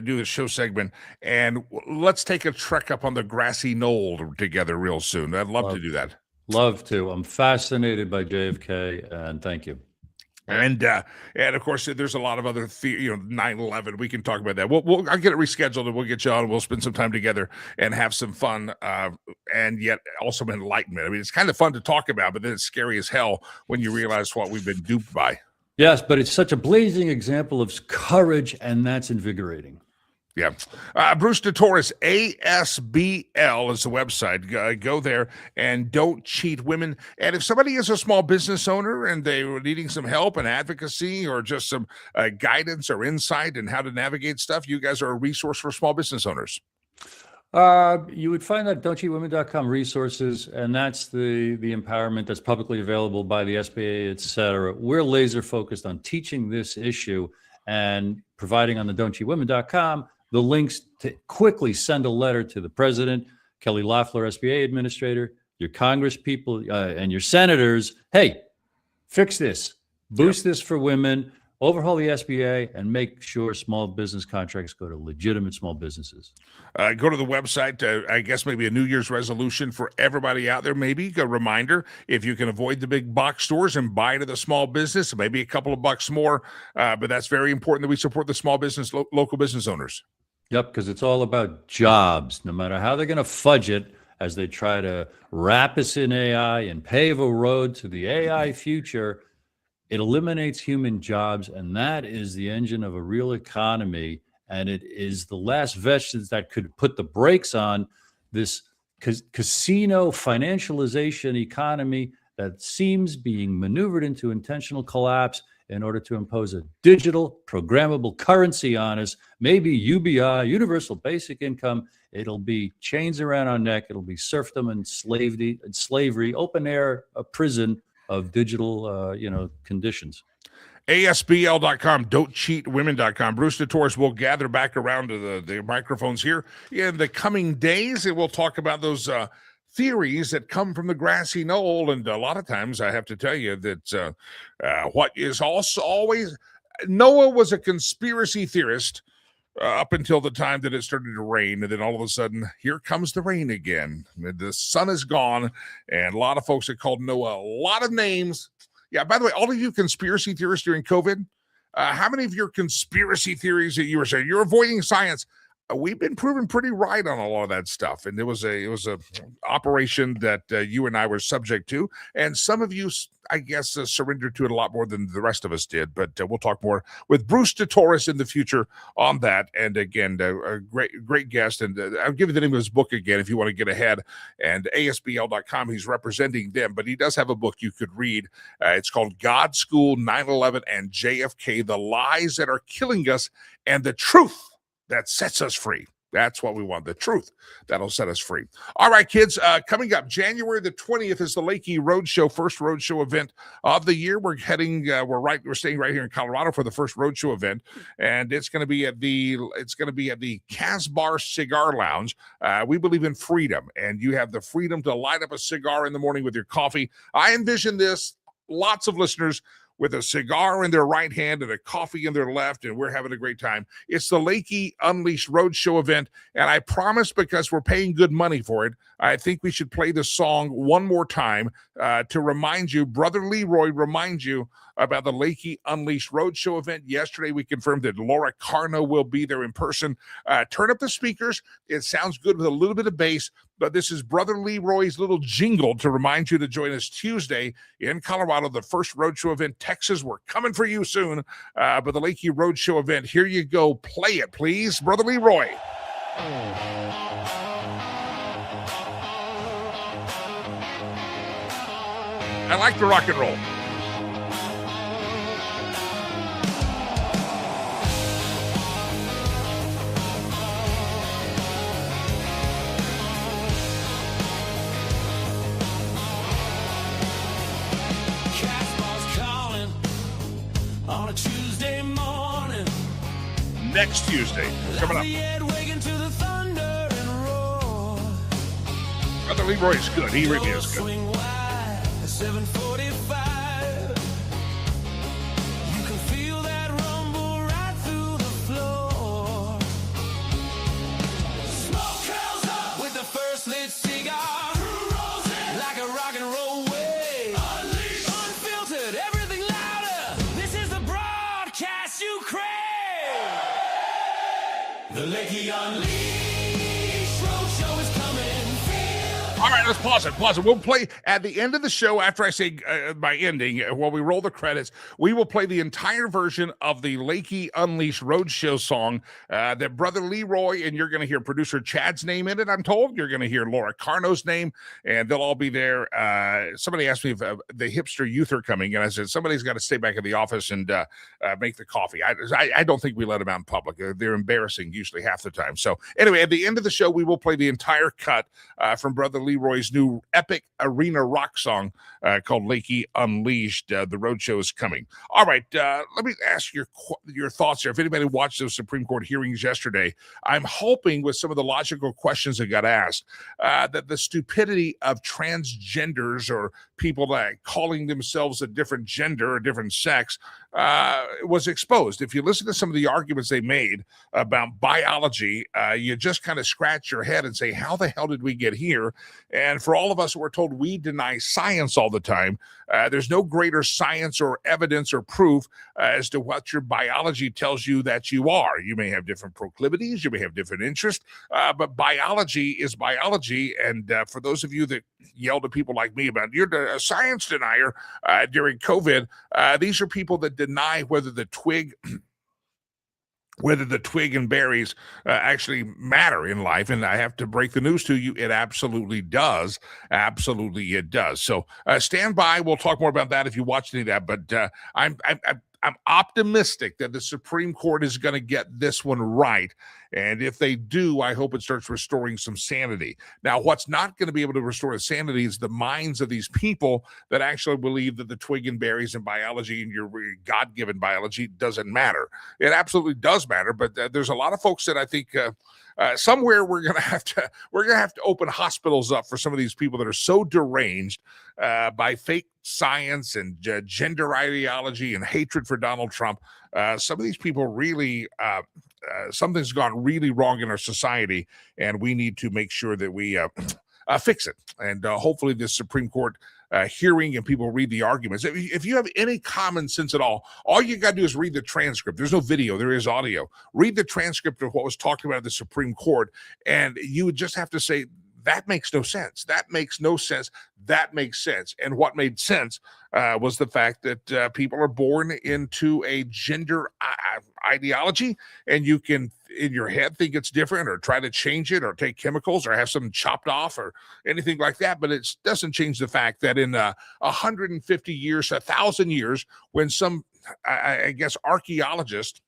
do a show segment, and let's take a trek up on the grassy knoll together real soon. I'd love to do that. Love to. I'm fascinated by JFK, and thank you. And of course, there's a lot of other, 9/11. We can talk about that. I'll get it rescheduled, and we'll get you on. We'll spend some time together and have some fun, and yet also enlightenment. I mean, it's kind of fun to talk about, but then it's scary as hell when you realize what we've been duped by. Yes, but it's such a blazing example of courage, and that's invigorating. Yeah. Bruce DeTorres, ASBL is the website. Go there and Don't Cheat Women. And if somebody is a small business owner and they were needing some help and advocacy or just some guidance or insight in how to navigate stuff, you guys are a resource for small business owners. You would find that Don'tCheatWomen.com resources, and that's the empowerment that's publicly available by the SBA, et cetera. We're laser focused on teaching this issue and providing on the Don'tCheatWomen.com the links to quickly send a letter to the president, Kelly Loeffler, SBA administrator, your Congress people, and your senators. Hey, fix this, boost this for women, overhaul the SBA, and make sure small business contracts go to legitimate small businesses. Go to the website. I guess maybe a New Year's resolution for everybody out there. Maybe a reminder, if you can avoid the big box stores and buy to the small business, maybe a couple of bucks more. But that's very important that we support the small business, local business owners. Yep, because it's all about jobs, no matter how they're going to fudge it as they try to wrap us in AI and pave a road to the AI future. It eliminates human jobs, and that is the engine of a real economy. And it is the last vestige that could put the brakes on this casino financialization economy that seems being maneuvered into intentional collapse in order to impose a digital programmable currency on us, maybe UBI, universal basic income. It'll be chains around our neck. It'll be serfdom and slavery, open air, a prison of digital, conditions. ASBL.com, Don'tCheatWomen.com. Bruce DeTorres will gather back around to the microphones here in the coming days, and we'll talk about those theories that come from the grassy knoll. And a lot of times I have to tell you that what is also always, Noah was a conspiracy theorist up until the time that it started to rain. And then all of a sudden, here comes the rain again. The sun is gone. And a lot of folks have called Noah a lot of names. Yeah, by the way, all of you conspiracy theorists during COVID, how many of your conspiracy theories that you were saying, you're avoiding science? We've been proven pretty right on a lot of that stuff, and it was a operation that you and I were subject to, and some of you, I guess, surrendered to it a lot more than the rest of us did. But we'll talk more with Bruce DeTorres in the future on that. And again, a great guest, and I'll give you the name of his book again if you want to get ahead. And ASBL.com, he's representing them, but he does have a book you could read. It's called God School, 9/11, and JFK: The Lies That Are Killing Us and the Truth that Sets Us Free. That's what we want, the truth that'll set us free. All right, kids, coming up January the 20th is the Lakey Roadshow, first roadshow event of the year. We're staying right here in Colorado for the first roadshow event, and it's going to be at the Casbar Cigar Lounge. We believe in freedom, and you have the freedom to light up a cigar in the morning with your coffee. I envision this, lots of listeners with a cigar in their right hand and a coffee in their left, and we're having a great time. It's the Lakey Unleashed Roadshow event, and I promise, because we're paying good money for it, I think we should play the song one more time to remind you, Brother Leroy reminds you about the Lakey Unleashed Roadshow event. Yesterday, we confirmed that Laura Carno will be there in person. Turn up the speakers. It sounds good with a little bit of bass, but this is Brother Leroy's little jingle to remind you to join us Tuesday in Colorado, the first Roadshow event. Texas, we're coming for you soon. But the Lakey Roadshow event, here you go. Play it, please. Brother Leroy. I like the rock and roll. On a Tuesday morning, next Tuesday, coming up. Brother Leroy is good. He really is good. 7:45. You can feel that rumble right through the floor. Smoke curls up with the first lit cigar. Like a rock and roll wave. Unfiltered, everything louder. This is the broadcast you crave. The Lakey Unleashed Roadshow is coming. All right, let's pause it. We'll play at the end of the show after I say my ending, while we roll the credits, we will play the entire version of the Lakey Unleashed Roadshow song that Brother Leroy, and you're going to hear producer Chad's name in it, I'm told. You're going to hear Laura Carno's name, and they'll all be there. Somebody asked me if the hipster youth are coming, and I said, somebody's got to stay back in the office and make the coffee. I don't think we let them out in public. They're embarrassing usually half the time. So anyway, at the end of the show, we will play the entire cut from Brother Leroy's new epic arena rock song called Lakey Unleashed. The roadshow is coming. All right, let me ask your thoughts here. If anybody watched those Supreme Court hearings yesterday, I'm hoping with some of the logical questions that got asked, that the stupidity of transgenders or people that calling themselves a different gender or different sex was exposed. If you listen to some of the arguments they made about biology, you just kind of scratch your head and say, how the hell did we get here? And for all of us who are told we deny science all the time, there's no greater science or evidence or proof as to what your biology tells you that you are. You may have different proclivities, you may have different interests, but biology is biology. And for those of you that yelled at people like me about you're a science denier during COVID, these are people that deny whether the twig and berries actually matter in life. And I have to break the news to you, it absolutely does. Absolutely it does. So stand by. We'll talk more about that if you watched any of that. But I'm optimistic that the Supreme Court is going to get this one right. And if they do, I hope it starts restoring some sanity. Now, what's not going to be able to restore the sanity is the minds of these people that actually believe that the twig and berries and biology and your God-given biology doesn't matter. It absolutely does matter, but there's a lot of folks that I think somewhere we're gonna have to open hospitals up for some of these people that are so deranged by fake science and gender ideology and hatred for Donald Trump. Some of these people really something's gone really wrong in our society, and we need to make sure that we fix it. And hopefully this Supreme Court hearing and people read the arguments. If you have any common sense at all you got to do is read the transcript. There's no video, there is audio. Read the transcript of what was talked about at the Supreme Court, and you would just have to say, that makes no sense. That makes no sense. That makes sense. And what made sense was the fact that people are born into a gender ideology, and you can, in your head, think it's different or try to change it or take chemicals or have something chopped off or anything like that. But it doesn't change the fact that in 150 years, 1,000 years, when some, I guess, archaeologist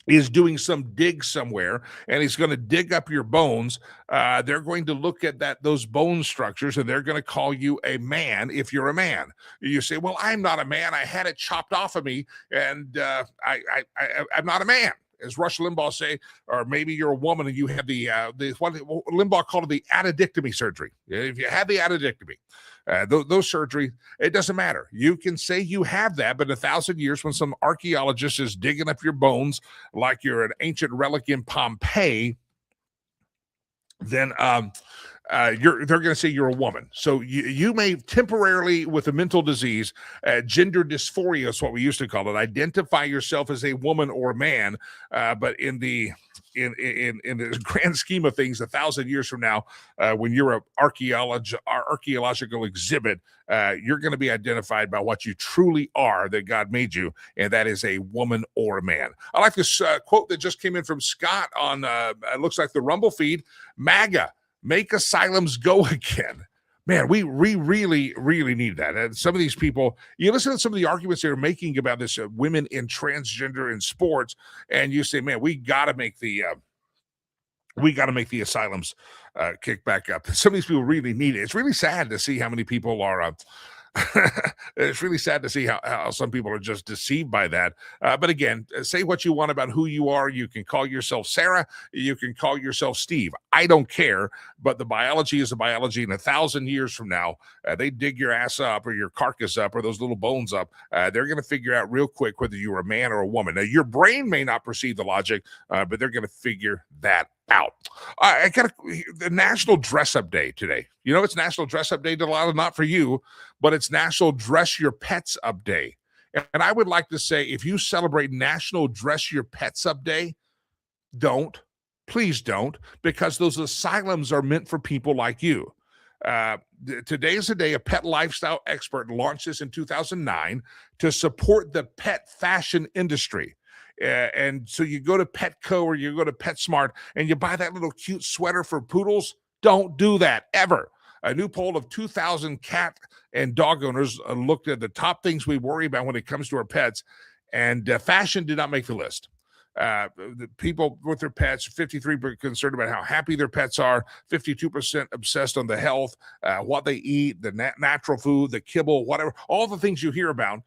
is doing some dig somewhere and he's going to dig up your bones, they're going to look at those bone structures, and they're going to call you a man if you're a man. You say, well, I'm not a man. I had it chopped off of me, and I'm not a man. as Rush Limbaugh say, or maybe you're a woman and you have the what Limbaugh called it the addictomy surgery. If you have the addictomy, those surgery, it doesn't matter. You can say you have that, but in 1,000 years, when some archaeologist is digging up your bones like you're an ancient relic in Pompeii, then they're going to say you're a woman. So you may temporarily, with a mental disease, gender dysphoria is what we used to call it, identify yourself as a woman or a man, but in the grand scheme of things, 1,000 years from now, when you're an archaeological exhibit, you're going to be identified by what you truly are, that God made you, and that is a woman or a man. I like this quote that just came in from Scott on, it looks like the Rumble feed, MAGA. Make asylums go again. Man, we really, really need that. And some of these people, you listen to some of the arguments they're making about this women in transgender in sports, and you say, man, we got to make the asylums kick back up. Some of these people really need it. It's really sad to see how many people are. It's really sad to see how some people are just deceived by that. But again, say what you want about who you are. You can call yourself Sarah. You can call yourself Steve. I don't care. But the biology is the biology. And 1,000 years from now, they dig your ass up or your carcass up or those little bones up. They're going to figure out real quick whether you're a man or a woman. Now, your brain may not perceive the logic, but they're going to figure that out. I got the National Dress Up Day today. You know, it's National Dress Up Day to a lot of, not for you, but it's National Dress Your Pets Up Day. And I would like to say, if you celebrate National Dress Your Pets Up Day, please don't, because those asylums are meant for people like you. Today is the day a pet lifestyle expert launched this in 2009 to support the pet fashion industry. And so you go to Petco or you go to PetSmart and you buy that little cute sweater for poodles. Don't do that ever. A new poll of 2,000 cat and dog owners looked at the top things we worry about when it comes to our pets, and fashion did not make the list. The people with their pets, 53% concerned about how happy their pets are, 52% obsessed on the health, what they eat, the natural food, the kibble, whatever, all the things you hear about,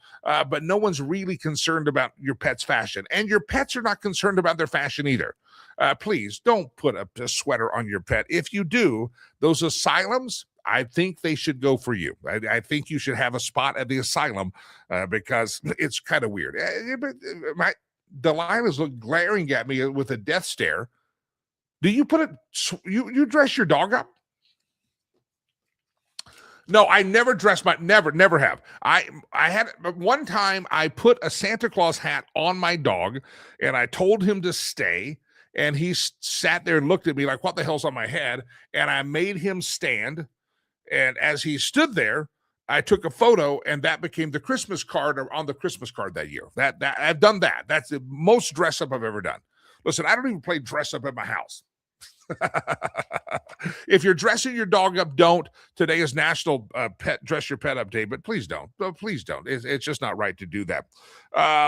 but no one's really concerned about your pet's fashion. And your pets are not concerned about their fashion either. Please don't put a sweater on your pet. If you do, those asylums, I think they should go for you. I think you should have a spot at the asylum because it's kind of weird. Delilah's glaring at me with a death stare. Do you put it? You dress your dog up? No, I never dress never have. I had one time I put a Santa Claus hat on my dog and I told him to stay, and he sat there and looked at me like, what the hell's on my head? And I made him stand. And as he stood there, I took a photo, and that became the Christmas card on the Christmas card that year. That I've done that. That's the most dress up I've ever done. Listen, I don't even play dress up at my house. If you're dressing your dog up, don't. Today is National Dress Your Pet Up Day, but please don't. Please don't. It's just not right to do that.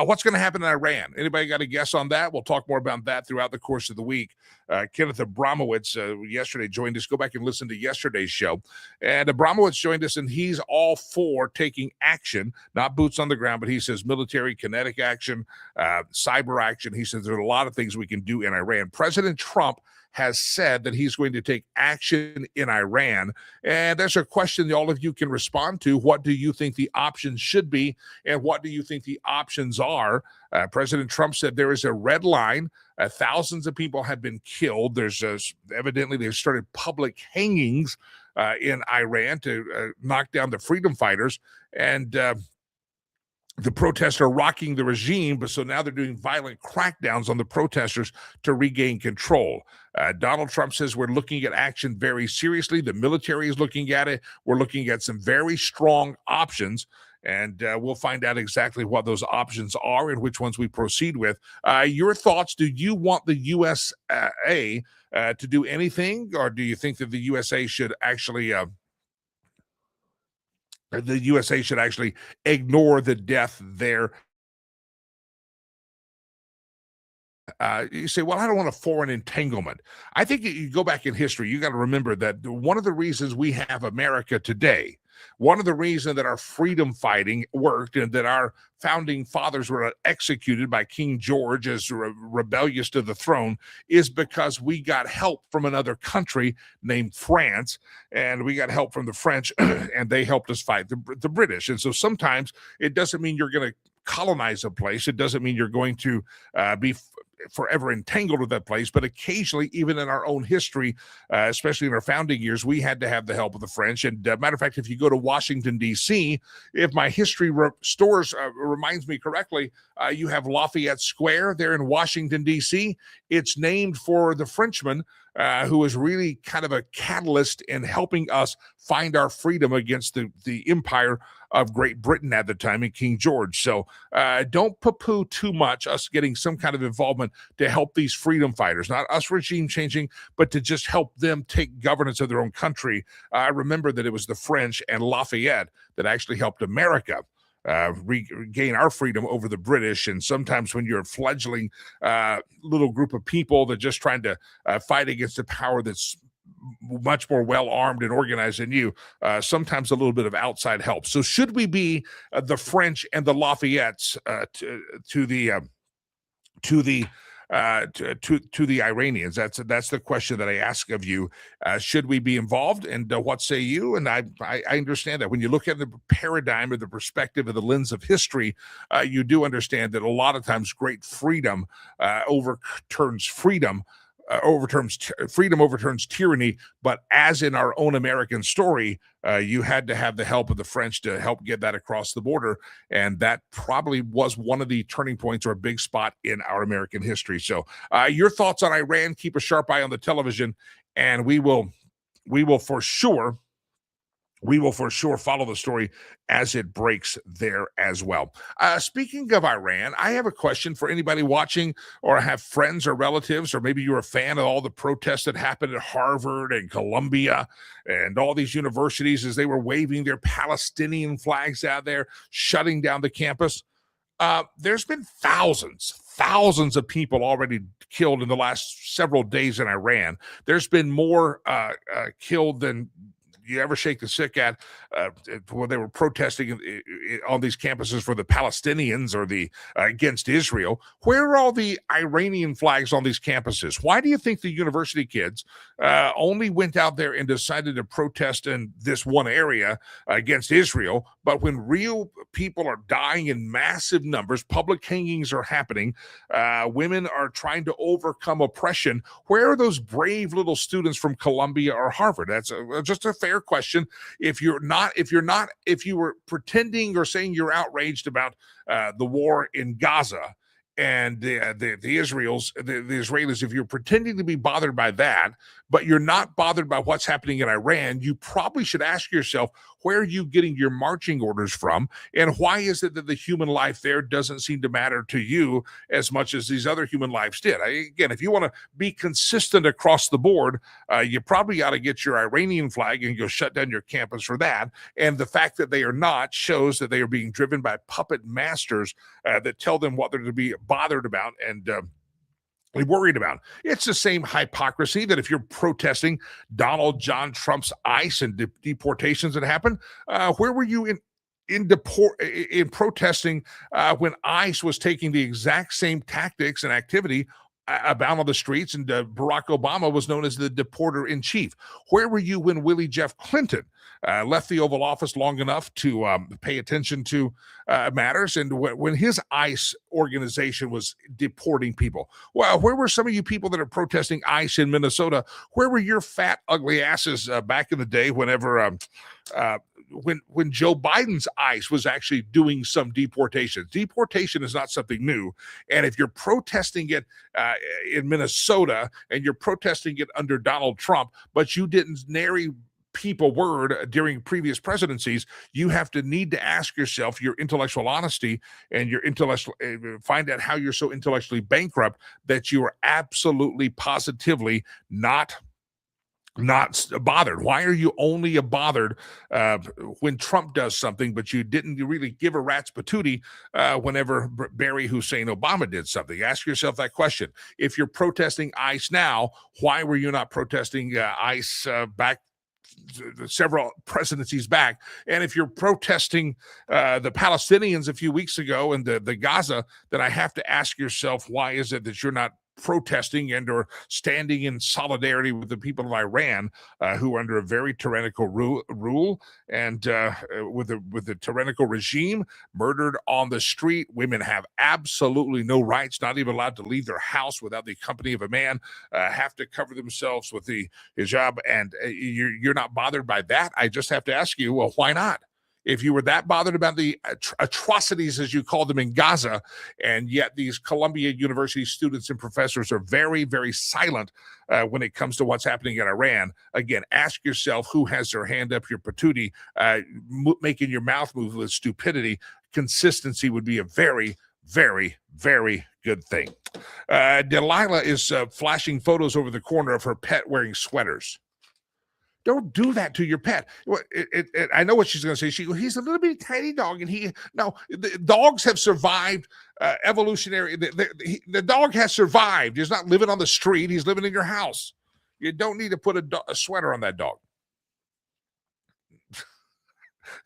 What's going to happen in Iran? Anybody got a guess on that? We'll talk more about that throughout the course of the week. Kenneth Abramowitz yesterday joined us. Go back and listen to yesterday's show. And Abramowitz joined us, and he's all for taking action, not boots on the ground, but he says military, kinetic action, cyber action. He says there are a lot of things we can do in Iran. President Trump has said that he's going to take action in Iran. And there's a question that all of you can respond to. What do you think the options should be? And what do you think the options are? President Trump said there is a red line. Thousands of people have been killed. There's evidently they've started public hangings in Iran to knock down the freedom fighters. And the protests are rocking the regime, but so now they're doing violent crackdowns on the protesters to regain control. Donald Trump says we're looking at action very seriously. The military is looking at it. We're looking at some very strong options, and we'll find out exactly what those options are and which ones we proceed with. Your thoughts, do you want the USA to do anything, or do you think that the USA should actually ignore the death there You say, well, I don't want a foreign entanglement. I think you go back in history, you got to remember that one of the reasons we have America today, one of the reasons that our freedom fighting worked and that our founding fathers were executed by King George as rebellious to the throne is because we got help from another country named France, and we got help from the French, and they helped us fight the British. And so sometimes it doesn't mean you're going to colonize a place. It doesn't mean you're going to be forever entangled with that place, but occasionally, even in our own history, especially in our founding years, we had to have the help of the French. And matter of fact, if you go to Washington, D.C., if my history reminds me correctly, you have Lafayette Square there in Washington, D.C. It's named for the Frenchman who was really kind of a catalyst in helping us find our freedom against the empire of Great Britain at the time and King George. So don't poo-poo too much us getting some kind of involvement to help these freedom fighters, not us regime changing, but to just help them take governance of their own country. I remember that it was the French and Lafayette that actually helped America regain our freedom over the British. And sometimes when you're a fledgling little group of people that just trying to fight against a power that's much more well-armed and organized than you, sometimes a little bit of outside help. So should we be the French and the Lafayettes to the Iranians? That's the question that I ask of you. Should we be involved? And what say you? And I understand that when you look at the paradigm or the perspective of the lens of history, you do understand that a lot of times great freedom overturns freedom. Freedom overturns tyranny, but as in our own American story, you had to have the help of the French to help get that across the border, and that probably was one of the turning points or a big spot in our American history. So, your thoughts on Iran? Keep a sharp eye on the television, and we will for sure follow the story as it breaks there as well. Speaking of Iran, I have a question for anybody watching or have friends or relatives, or maybe you're a fan of all the protests that happened at Harvard and Columbia and all these universities as they were waving their Palestinian flags out there, shutting down the campus. There's been thousands of people already killed in the last several days in Iran. There's been more killed than you ever shake the stick at when they were protesting on these campuses for the Palestinians or the against Israel. Where are all the Iranian flags on these campuses? Why do you think the university kids only went out there and decided to protest in this one area against Israel? But when real people are dying in massive numbers, public hangings are happening, women are trying to overcome oppression, where are those brave little students from Columbia or Harvard? That's just a fair question. If you were pretending or saying you're outraged about the war in Gaza and the Israelis, if you're pretending to be bothered by that, but you're not bothered by what's happening in Iran, you probably should ask yourself, where are you getting your marching orders from? And why is it that the human life there doesn't seem to matter to you as much as these other human lives did? Again, if you want to be consistent across the board, you probably ought to get your Iranian flag and go shut down your campus for that. And the fact that they are not shows that they are being driven by puppet masters that tell them what they're to be bothered about and worried about. It's the same hypocrisy that if you're protesting Donald John Trump's ICE and deportations that happened, where were you in protesting when ICE was taking the exact same tactics and activity about on the streets, and Barack Obama was known as the deporter in chief? Where were you when Willie Jeff Clinton left the Oval Office long enough to pay attention to matters, and when his ICE organization was deporting people? Well, where were some of you people that are protesting ICE in Minnesota? Where were your fat, ugly asses back in the day whenever when Joe Biden's ICE was actually doing some deportations? Deportation is not something new. And if you're protesting it in Minnesota and you're protesting it under Donald Trump, but you didn't nary people word during previous presidencies, you need to ask yourself your intellectual honesty and your intellectual, find out how you're so intellectually bankrupt that you are absolutely positively not not bothered? Why are you only bothered when Trump does something, but you didn't really give a rat's patootie whenever Barry Hussein Obama did something? Ask yourself that question. If you're protesting ICE now, why were you not protesting ICE back several presidencies back? And if you're protesting the Palestinians a few weeks ago and the Gaza, then I have to ask yourself, why is it that you're not protesting and or standing in solidarity with the people of Iran who are under a very tyrannical rule and with the tyrannical regime, murdered on the street? Women have absolutely no rights, not even allowed to leave their house without the company of a man, have to cover themselves with the hijab, and you're not bothered by that. I just have to ask you, well, why not? If you were that bothered about the atrocities, as you call them, in Gaza, and yet these Columbia University students and professors are very, very silent when it comes to what's happening in Iran, again, ask yourself who has their hand up your patootie, making your mouth move with stupidity. Consistency would be a very, very, very good thing. Delilah is flashing photos over the corner of her pet wearing sweaters. Don't do that to your pet. I know what she's going to say. He's a little bitty tiny dog, and the dogs have survived evolutionary. The dog has survived. He's not living on the street. He's living in your house. You don't need to put a sweater on that dog.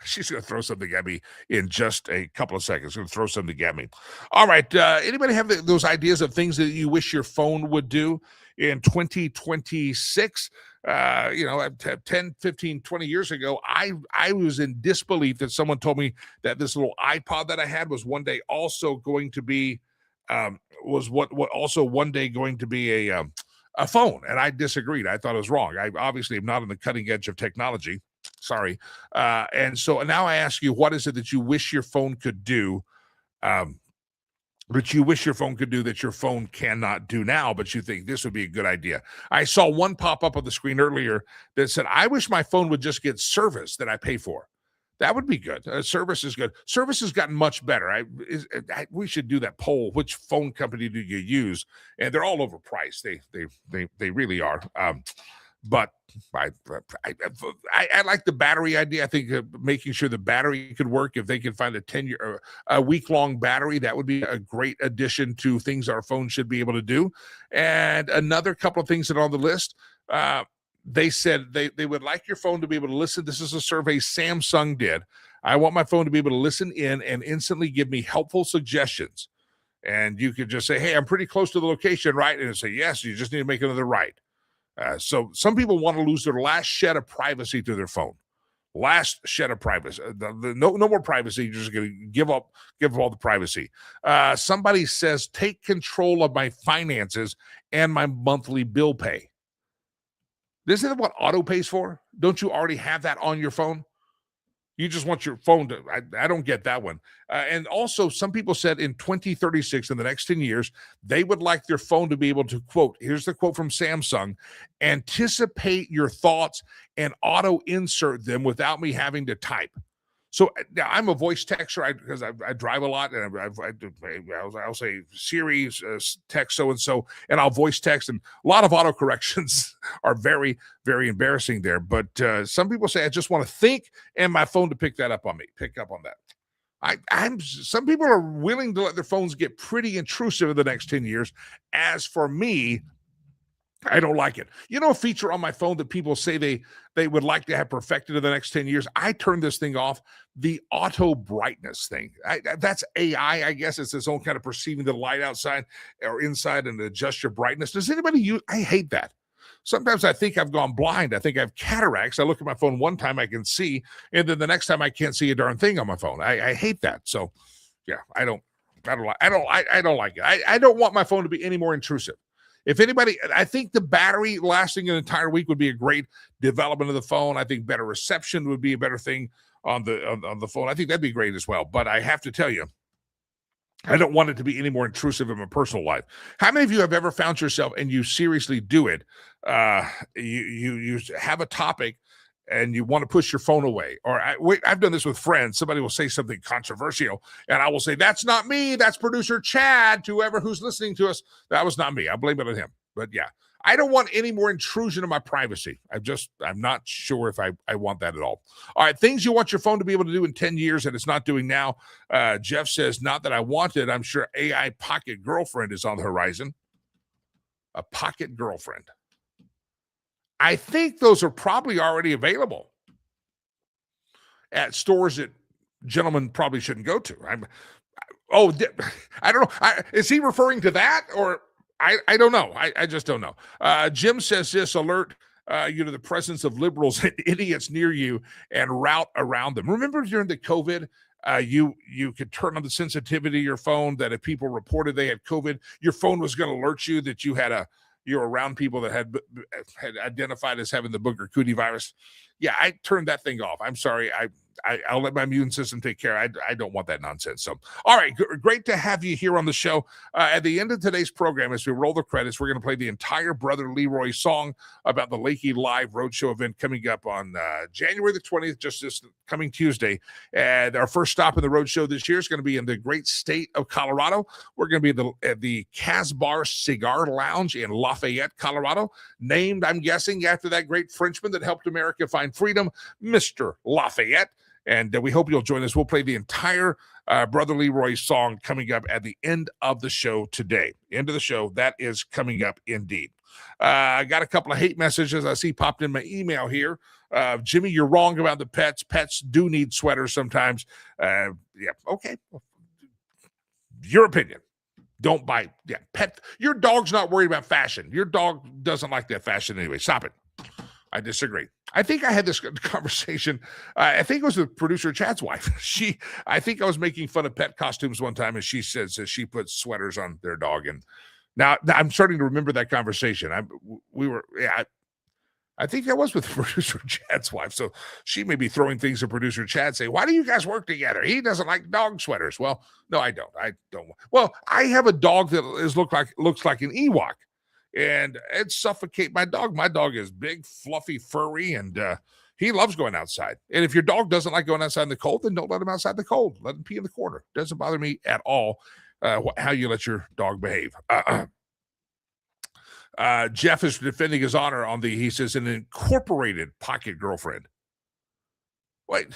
She's going to throw something at me in just a couple of seconds. She's going to throw something at me. All right. Anybody have those ideas of things that you wish your phone would do in 2026? 10, 15, 20 years ago, I was in disbelief that someone told me that this little iPod that I had was one day also going to be one day going to be a phone. And I disagreed. I thought it was wrong. I obviously am not on the cutting edge of technology. Sorry. And so now I ask you, what is it that you wish your phone could do? That your phone cannot do now, but you think this would be a good idea. I saw one pop up on the screen earlier that said, I wish my phone would just get service that I pay for. That would be good. Service is good. Service has gotten much better. We should do that poll. Which phone company do you use? And they're all overpriced. They really are. But I like the battery idea. I think making sure the battery could work. If they can find a week-long battery, that would be a great addition to things our phone should be able to do. And another couple of things that are on the list, they said they would like your phone to be able to listen. This is a survey Samsung did. I want my phone to be able to listen in and instantly give me helpful suggestions. And you could just say, hey, I'm pretty close to the location, right? And it'll say, yes, you just need to make another right. So some people want to lose their last shed of privacy to their phone. Last shed of privacy. No more privacy. You're just going to give up all the privacy. Somebody says, take control of my finances and my monthly bill pay. Isn't that what auto pays for? Don't you already have that on your phone? You just want your phone to, I don't get that one. And also, some people said in 2036, in the next 10 years, they would like their phone to be able to, quote, here's the quote from Samsung, anticipate your thoughts and auto insert them without me having to type. So now I'm a voice texter because I drive a lot, and I'll say Siri, text so-and-so, and I'll voice text, and a lot of auto corrections are very, very embarrassing there. But some people say I just want to think and my phone to pick up on that. Some people are willing to let their phones get pretty intrusive in the next 10 years. As for me, I don't like it. You know, a feature on my phone that people say they would like to have perfected in the next 10 years. I turned this thing off, the auto brightness thing. That's AI, I guess. It's its own kind of perceiving the light outside or inside and adjust your brightness. Does anybody use? I hate that. Sometimes I think I've gone blind. I think I have cataracts. I look at my phone one time, I can see, and then the next time I can't see a darn thing on my phone. I hate that. So, yeah, I don't like it. I don't want my phone to be any more intrusive. If anybody, I think the battery lasting an entire week would be a great development of the phone. I think better reception would be a better thing on the phone. I think that'd be great as well. But I have to tell you, I don't want it to be any more intrusive in my personal life. How many of you have ever found yourself, and you seriously do it, you have a topic and you want to push your phone away? Or I've done this with friends. Somebody will say something controversial, and I will say, that's not me. That's producer Chad, to whoever who's listening to us. That was not me. I blame it on him. But yeah, I don't want any more intrusion in my privacy. I'm not sure if I want that at all. All right, things you want your phone to be able to do in 10 years that it's not doing now. Jeff says, not that I want it. I'm sure AI pocket girlfriend is on the horizon. A pocket girlfriend. I think those are probably already available at stores that gentlemen probably shouldn't go to. I don't know. Is he referring to that, or I don't know. I just don't know. Jim says this: alert you to the presence of liberals and idiots near you and route around them. Remember during the COVID, you could turn on the sensitivity of your phone that if people reported they had COVID, your phone was going to alert you that you're around people that had identified as having the Booger Cootie virus. Yeah, I turned that thing off. I'm sorry. I'll let my immune system take care. I don't want that nonsense. So, all right, great to have you here on the show. At the end of today's program, as we roll the credits, we're going to play the entire Brother Leroy song about the Lakey Live Roadshow event coming up on January the 20th, just this coming Tuesday. And our first stop in the roadshow this year is going to be in the great state of Colorado. We're going to be at the Casbar Cigar Lounge in Lafayette, Colorado, named, I'm guessing, after that great Frenchman that helped America find freedom, Mr. Lafayette. And we hope you'll join us. We'll play the entire Brother Leroy song coming up at the end of the show today. End of the show. That is coming up indeed. I got a couple of hate messages I see popped in my email here. Jimmy, you're wrong about the pets. Pets do need sweaters sometimes. Yeah, okay. Your opinion. Don't buy. Yeah, pet. Your dog's not worried about fashion. Your dog doesn't like that fashion anyway. Stop it. I disagree. I think I had this conversation. I think it was with producer Chad's wife. I think I was making fun of pet costumes one time, and she says that she puts sweaters on their dog. And now I'm starting to remember that conversation. I think that was with producer Chad's wife. So she may be throwing things at producer Chad, say, why do you guys work together? He doesn't like dog sweaters. Well, no, I don't. Well, I have a dog that looks like an Ewok. And it suffocate my dog. My dog is big, fluffy, furry, and he loves going outside. And if your dog doesn't like going outside in the cold, then don't let him outside the cold. Let him pee in the corner. Doesn't bother me at all how you let your dog behave. Jeff is defending his honor on he says, an incorporated pocket girlfriend. Wait,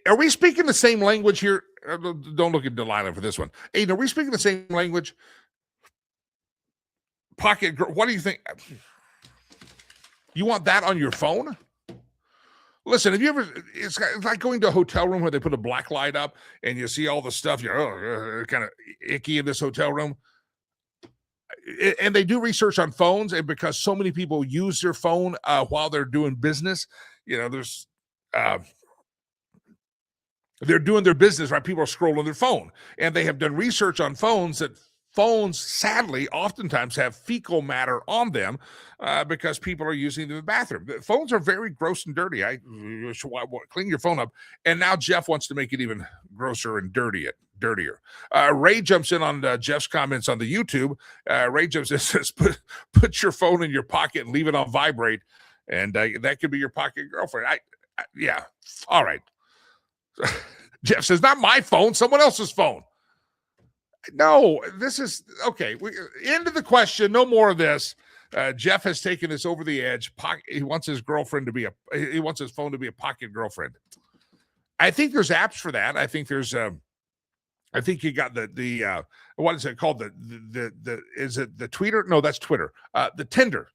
are we speaking the same language here? Don't look at Delilah for this one. Aiden, are we speaking the same language? Pocket girl, what do you think? You want that on your phone? Listen, have you ever, it's like going to a hotel room where they put a black light up and you see all the stuff, you're kind of icky in this hotel room. And they do research on phones, and because so many people use their phone while they're doing business, there's they're doing their business, right? People are scrolling their phone, and they have done research on phones that phones, sadly, oftentimes have fecal matter on them because people are using them in the bathroom. Phones are very gross and dirty. You should clean your phone up. And now Jeff wants to make it even grosser and dirtier. Ray jumps in on Jeff's comments on the YouTube. Ray jumps in and says, put your phone in your pocket and leave it on vibrate. And that could be your pocket girlfriend. Yeah. All right. Jeff says, not my phone, someone else's phone. No, this is okay. End of the question. No more of this. Jeff has taken this over the edge. He wants his girlfriend to be he wants his phone to be a pocket girlfriend. I think there's apps for that. I think there's I think you got the what is it called? Is it the Tweeter? No, that's Twitter. The Tinder.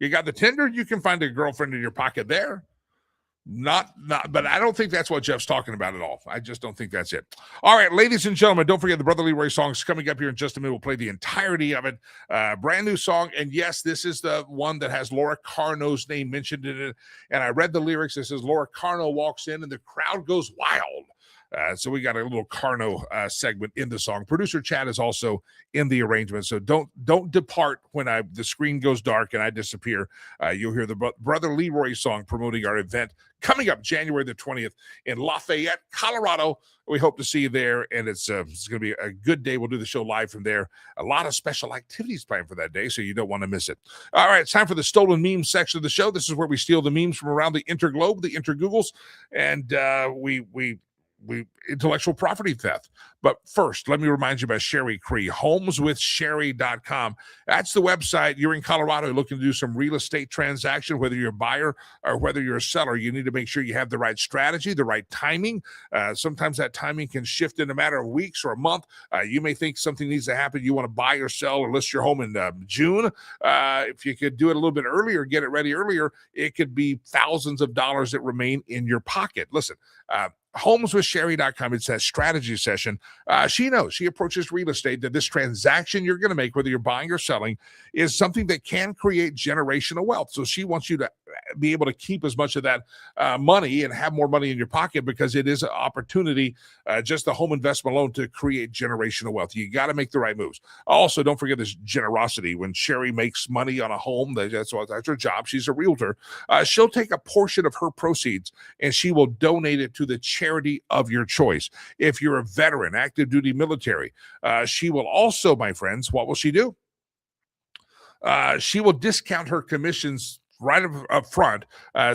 You got the Tinder. You can find a girlfriend in your pocket there. Not, but I don't think that's what Jeff's talking about at all. I just don't think that's it. All right, ladies and gentlemen, don't forget the Brother Leroy song is coming up here in just a minute. We'll play the entirety of it. Brand new song. And yes, this is the one that has Laura Carno's name mentioned in it. And I read the lyrics. It says Laura Carno walks in and the crowd goes wild. So we got a little Carno segment in the song. Producer Chad is also in the arrangement. So don't depart when the screen goes dark and I disappear. You'll hear the Brother Leroy song promoting our event coming up January the 20th in Lafayette, Colorado. We hope to see you there, and it's going to be a good day. We'll do the show live from there. A lot of special activities planned for that day, so you don't want to miss it. All right, it's time for the stolen memes section of the show. This is where we steal the memes from around the interglobe, the intergoogles, and we intellectual property theft. But first, let me remind you about Sherry Cree, homeswithsherry.com. That's the website. You're in Colorado looking to do some real estate transaction, whether you're a buyer or whether you're a seller. You need to make sure you have the right strategy, the right timing. Sometimes that timing can shift in a matter of weeks or a month. You may think something needs to happen. You want to buy or sell or list your home in June. If you could do it a little bit earlier, get it ready earlier, it could be thousands of dollars that remain in your pocket. Listen, homeswithsherry.com. It's that strategy session. She knows, she approaches real estate, that this transaction you're going to make, whether you're buying or selling, is something that can create generational wealth. So she wants you to be able to keep as much of that money and have more money in your pocket, because it is an opportunity, just the home investment alone, to create generational wealth. You got to make the right moves. Also, don't forget this generosity. When Sherry makes money on a home, that's her job. She's a realtor. She'll take a portion of her proceeds and she will donate it to the charity of your choice. If you're a veteran, active duty military, she will also, my friends, what will she do? She will discount her commissions right up front,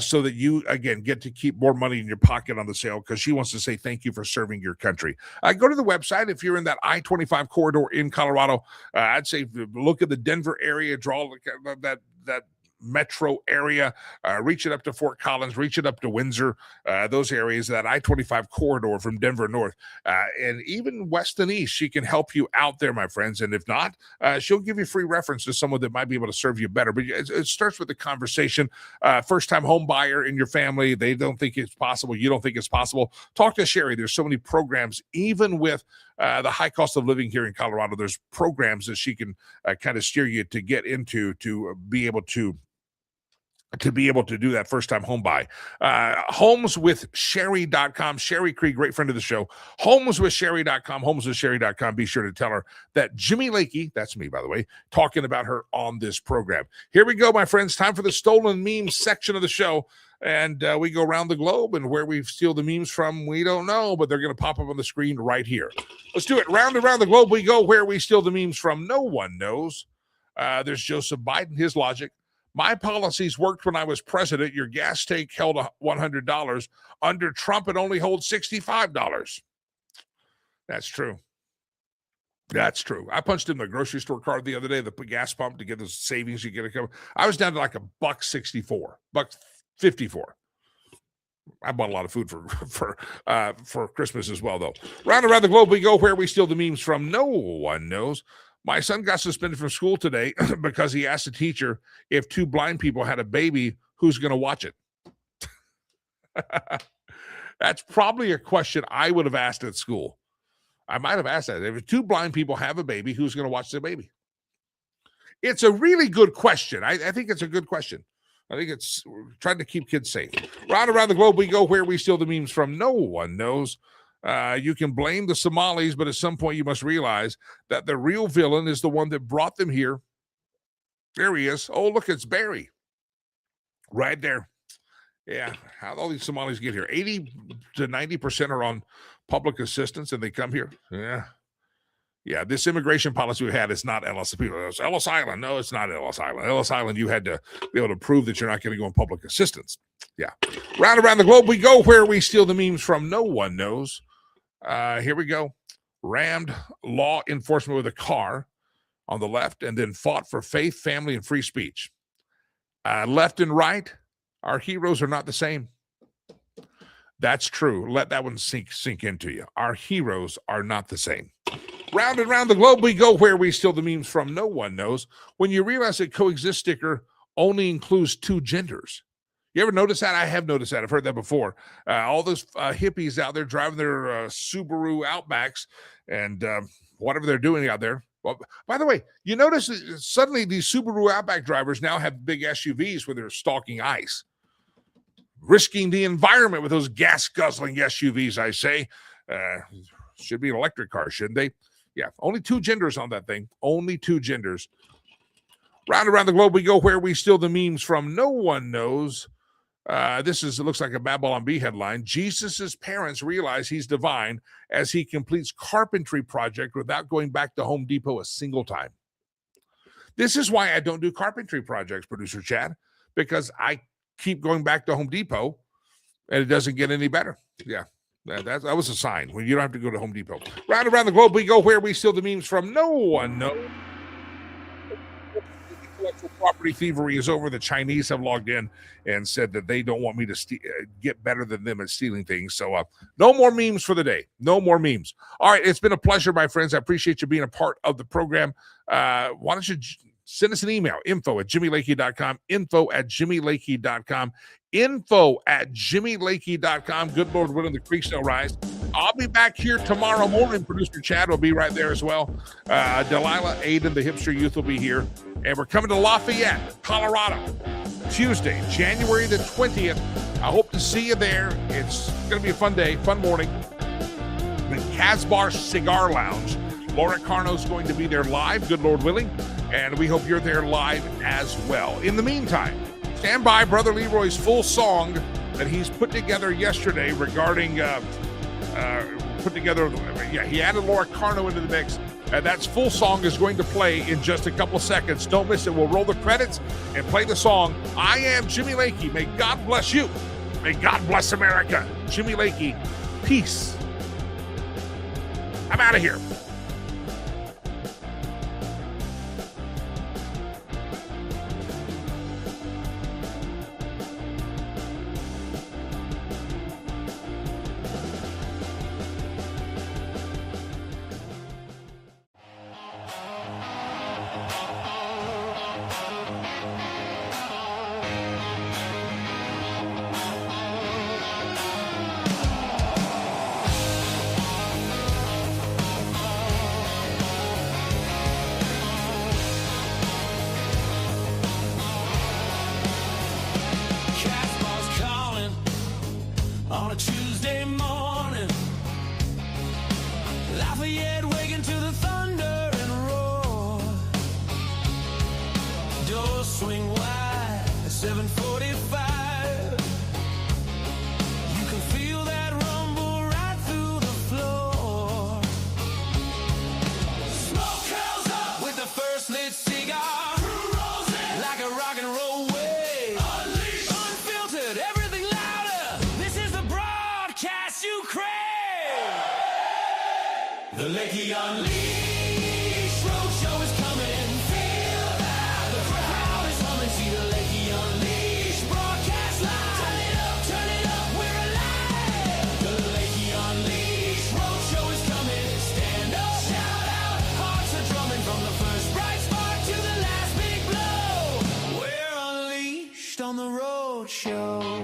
so that you, again, get to keep more money in your pocket on the sale, because she wants to say thank you for serving your country. Go to the website. If you're in that I-25 corridor in Colorado, I'd say look at the Denver area, draw that metro area, reach it up to Fort Collins, reach it up to Windsor, those areas, that I-25 corridor from Denver north, and even west and east. She can help you out there, my friends. And if not, she'll give you free reference to someone that might be able to serve you better. But it starts with the conversation. First-time home buyer in your family, they don't think it's possible, you don't think it's possible, talk to Sherry. There's so many programs, even with the high cost of living here in Colorado. There's programs that she can kind of steer you to get into, to be able to do that first-time home buy. Homeswithsherry.com. Sherry Cree, great friend of the show. Homeswithsherry.com. Homeswithsherry.com. Be sure to tell her that Jimmy Lakey, that's me, by the way, talking about her on this program. Here we go, my friends. Time for the stolen memes section of the show. And we go around the globe, and where we steal the memes from, we don't know, but they're going to pop up on the screen right here. Let's do it. Round and round the globe we go. Where we steal the memes from, no one knows. There's Joseph Biden, his logic. My policies worked when I was president. Your gas tank held $100. Under Trump, it only holds $65. That's true. That's true. I punched in the grocery store card the other day, the gas pump, to get the savings you get. I was down to like $1.64, $1.54. I bought a lot of food for Christmas as well, though. Round around the globe we go. Where we steal the memes from, no one knows. My son got suspended from school today because he asked the teacher, if two blind people had a baby, who's going to watch it? That's probably a question I would have asked at school. I might have asked that. If two blind people have a baby, who's going to watch the baby? It's a really good question. I think it's a good question. I think it's trying to keep kids safe. Round around the globe we go. Where we steal the memes from, no one knows. You can blame the Somalis, but at some point you must realize that the real villain is the one that brought them here. There he is. Oh, look, it's Barry. Right there. Yeah. How'd all these Somalis get here? 80 to 90% are on public assistance, and they come here. Yeah. Yeah, this immigration policy we had is not Ellis. It's Ellis Island. No, it's not Ellis Island. Ellis Island, you had to be able to prove that you're not going to go on public assistance. Yeah. Round around the globe we go. Where we steal the memes from, no one knows. Here we go. Rammed law enforcement with a car on the left, and then fought for faith, family, and free speech. Left and right, our heroes are not the same. That's true. Let that one sink into you. Our heroes are not the same. Round and round the globe we go. Where we steal the memes from, no one knows. When you realize that coexist sticker only includes two genders. You ever notice that? I have noticed that. I've heard that before. All those hippies out there driving their Subaru Outbacks and whatever they're doing out there. Well, by the way, you notice that suddenly these Subaru Outback drivers now have big SUVs where they're stalking ICE, risking the environment with those gas-guzzling SUVs, I say. Should be an electric car, shouldn't they? Yeah, only two genders on that thing. Only two genders. Round around the globe we go. Where we steal the memes from, no one knows. It looks like a Babylon Bee headline. Jesus' parents realize he's divine as he completes carpentry project without going back to Home Depot a single time. This is why I don't do carpentry projects, producer Chad, because I keep going back to Home Depot and it doesn't get any better. Yeah. That was a sign when you don't have to go to Home Depot. Round around the globe we go, where we steal the memes from. No one knows. Intellectual property thievery is over. The Chinese have logged in and said that they don't want me to get better than them at stealing things. So no more memes for the day. No more memes. All right, it's been a pleasure, my friends. I appreciate you being a part of the program. Why don't you send us an email, info@jimmylakey.com, info@jimmylakey.com, info@jimmylakey.com. Good Lord willing, the creeks don't rise. I'll be back here tomorrow morning. Producer Chad will be right there as well. Delilah, Aiden, the hipster youth will be here. And we're coming to Lafayette, Colorado, Tuesday, January the 20th. I hope to see you there. It's going to be a fun day, fun morning. The Casbar Cigar Lounge. Laura Carno's going to be there live, good Lord willing. And we hope you're there live as well. In the meantime, stand by. Brother Leroy's full song that he's put together yesterday regarding, he added Laura Carno into the mix. That full song is going to play in just a couple seconds. Don't miss it. We'll roll the credits and play the song. I am Jimmy Lakey. May God bless you. May God bless America. Jimmy Lakey, peace. I'm out of here. Lafayette waking to the thunder and roar. Doors swing wide at 7:45. You can feel that rumble right through the floor. Smoke curls up with the first lit cigar. Crew rolls in like a rock and roll wave. Unleashed, unfiltered, everything louder. This is the broadcast you crave. The Lakey Unleashed Roadshow is coming. Feel that the crowd is coming. See the Lakey Unleashed broadcast live. Turn it up, we're alive. The Lakey Unleashed Roadshow is coming. Stand up, shout out, hearts are drumming from the first bright spark to the last big blow. We're unleashed on the roadshow.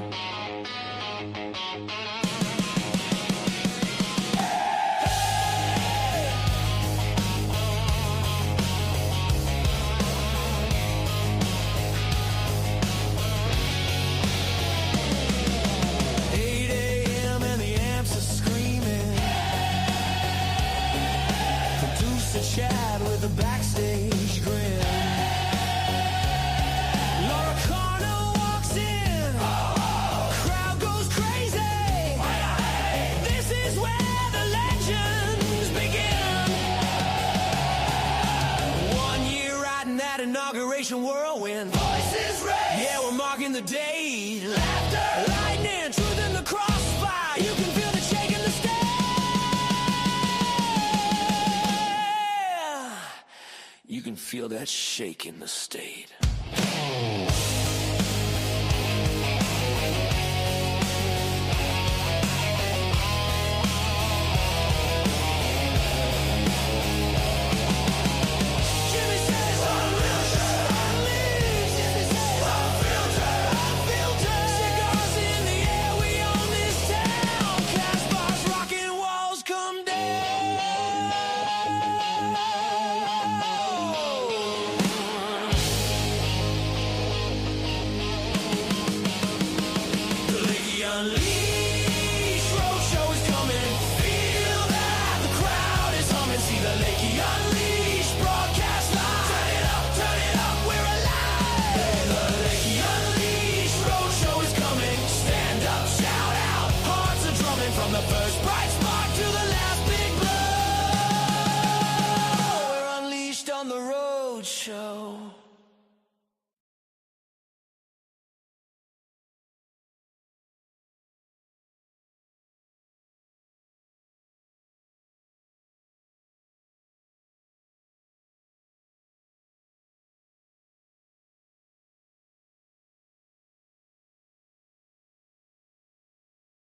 8 a.m. and the amps are screaming. Producer Chad with a backstage grin. Laura Carno walks in. Crowd goes crazy. This is where the legends begin. 1 year riding that inauguration whirlwind. Voices raised. Yeah, we're marking the day. Laughter, lightning, truth in the crossfire. You can feel the shake in the state. You can feel that shake in the state.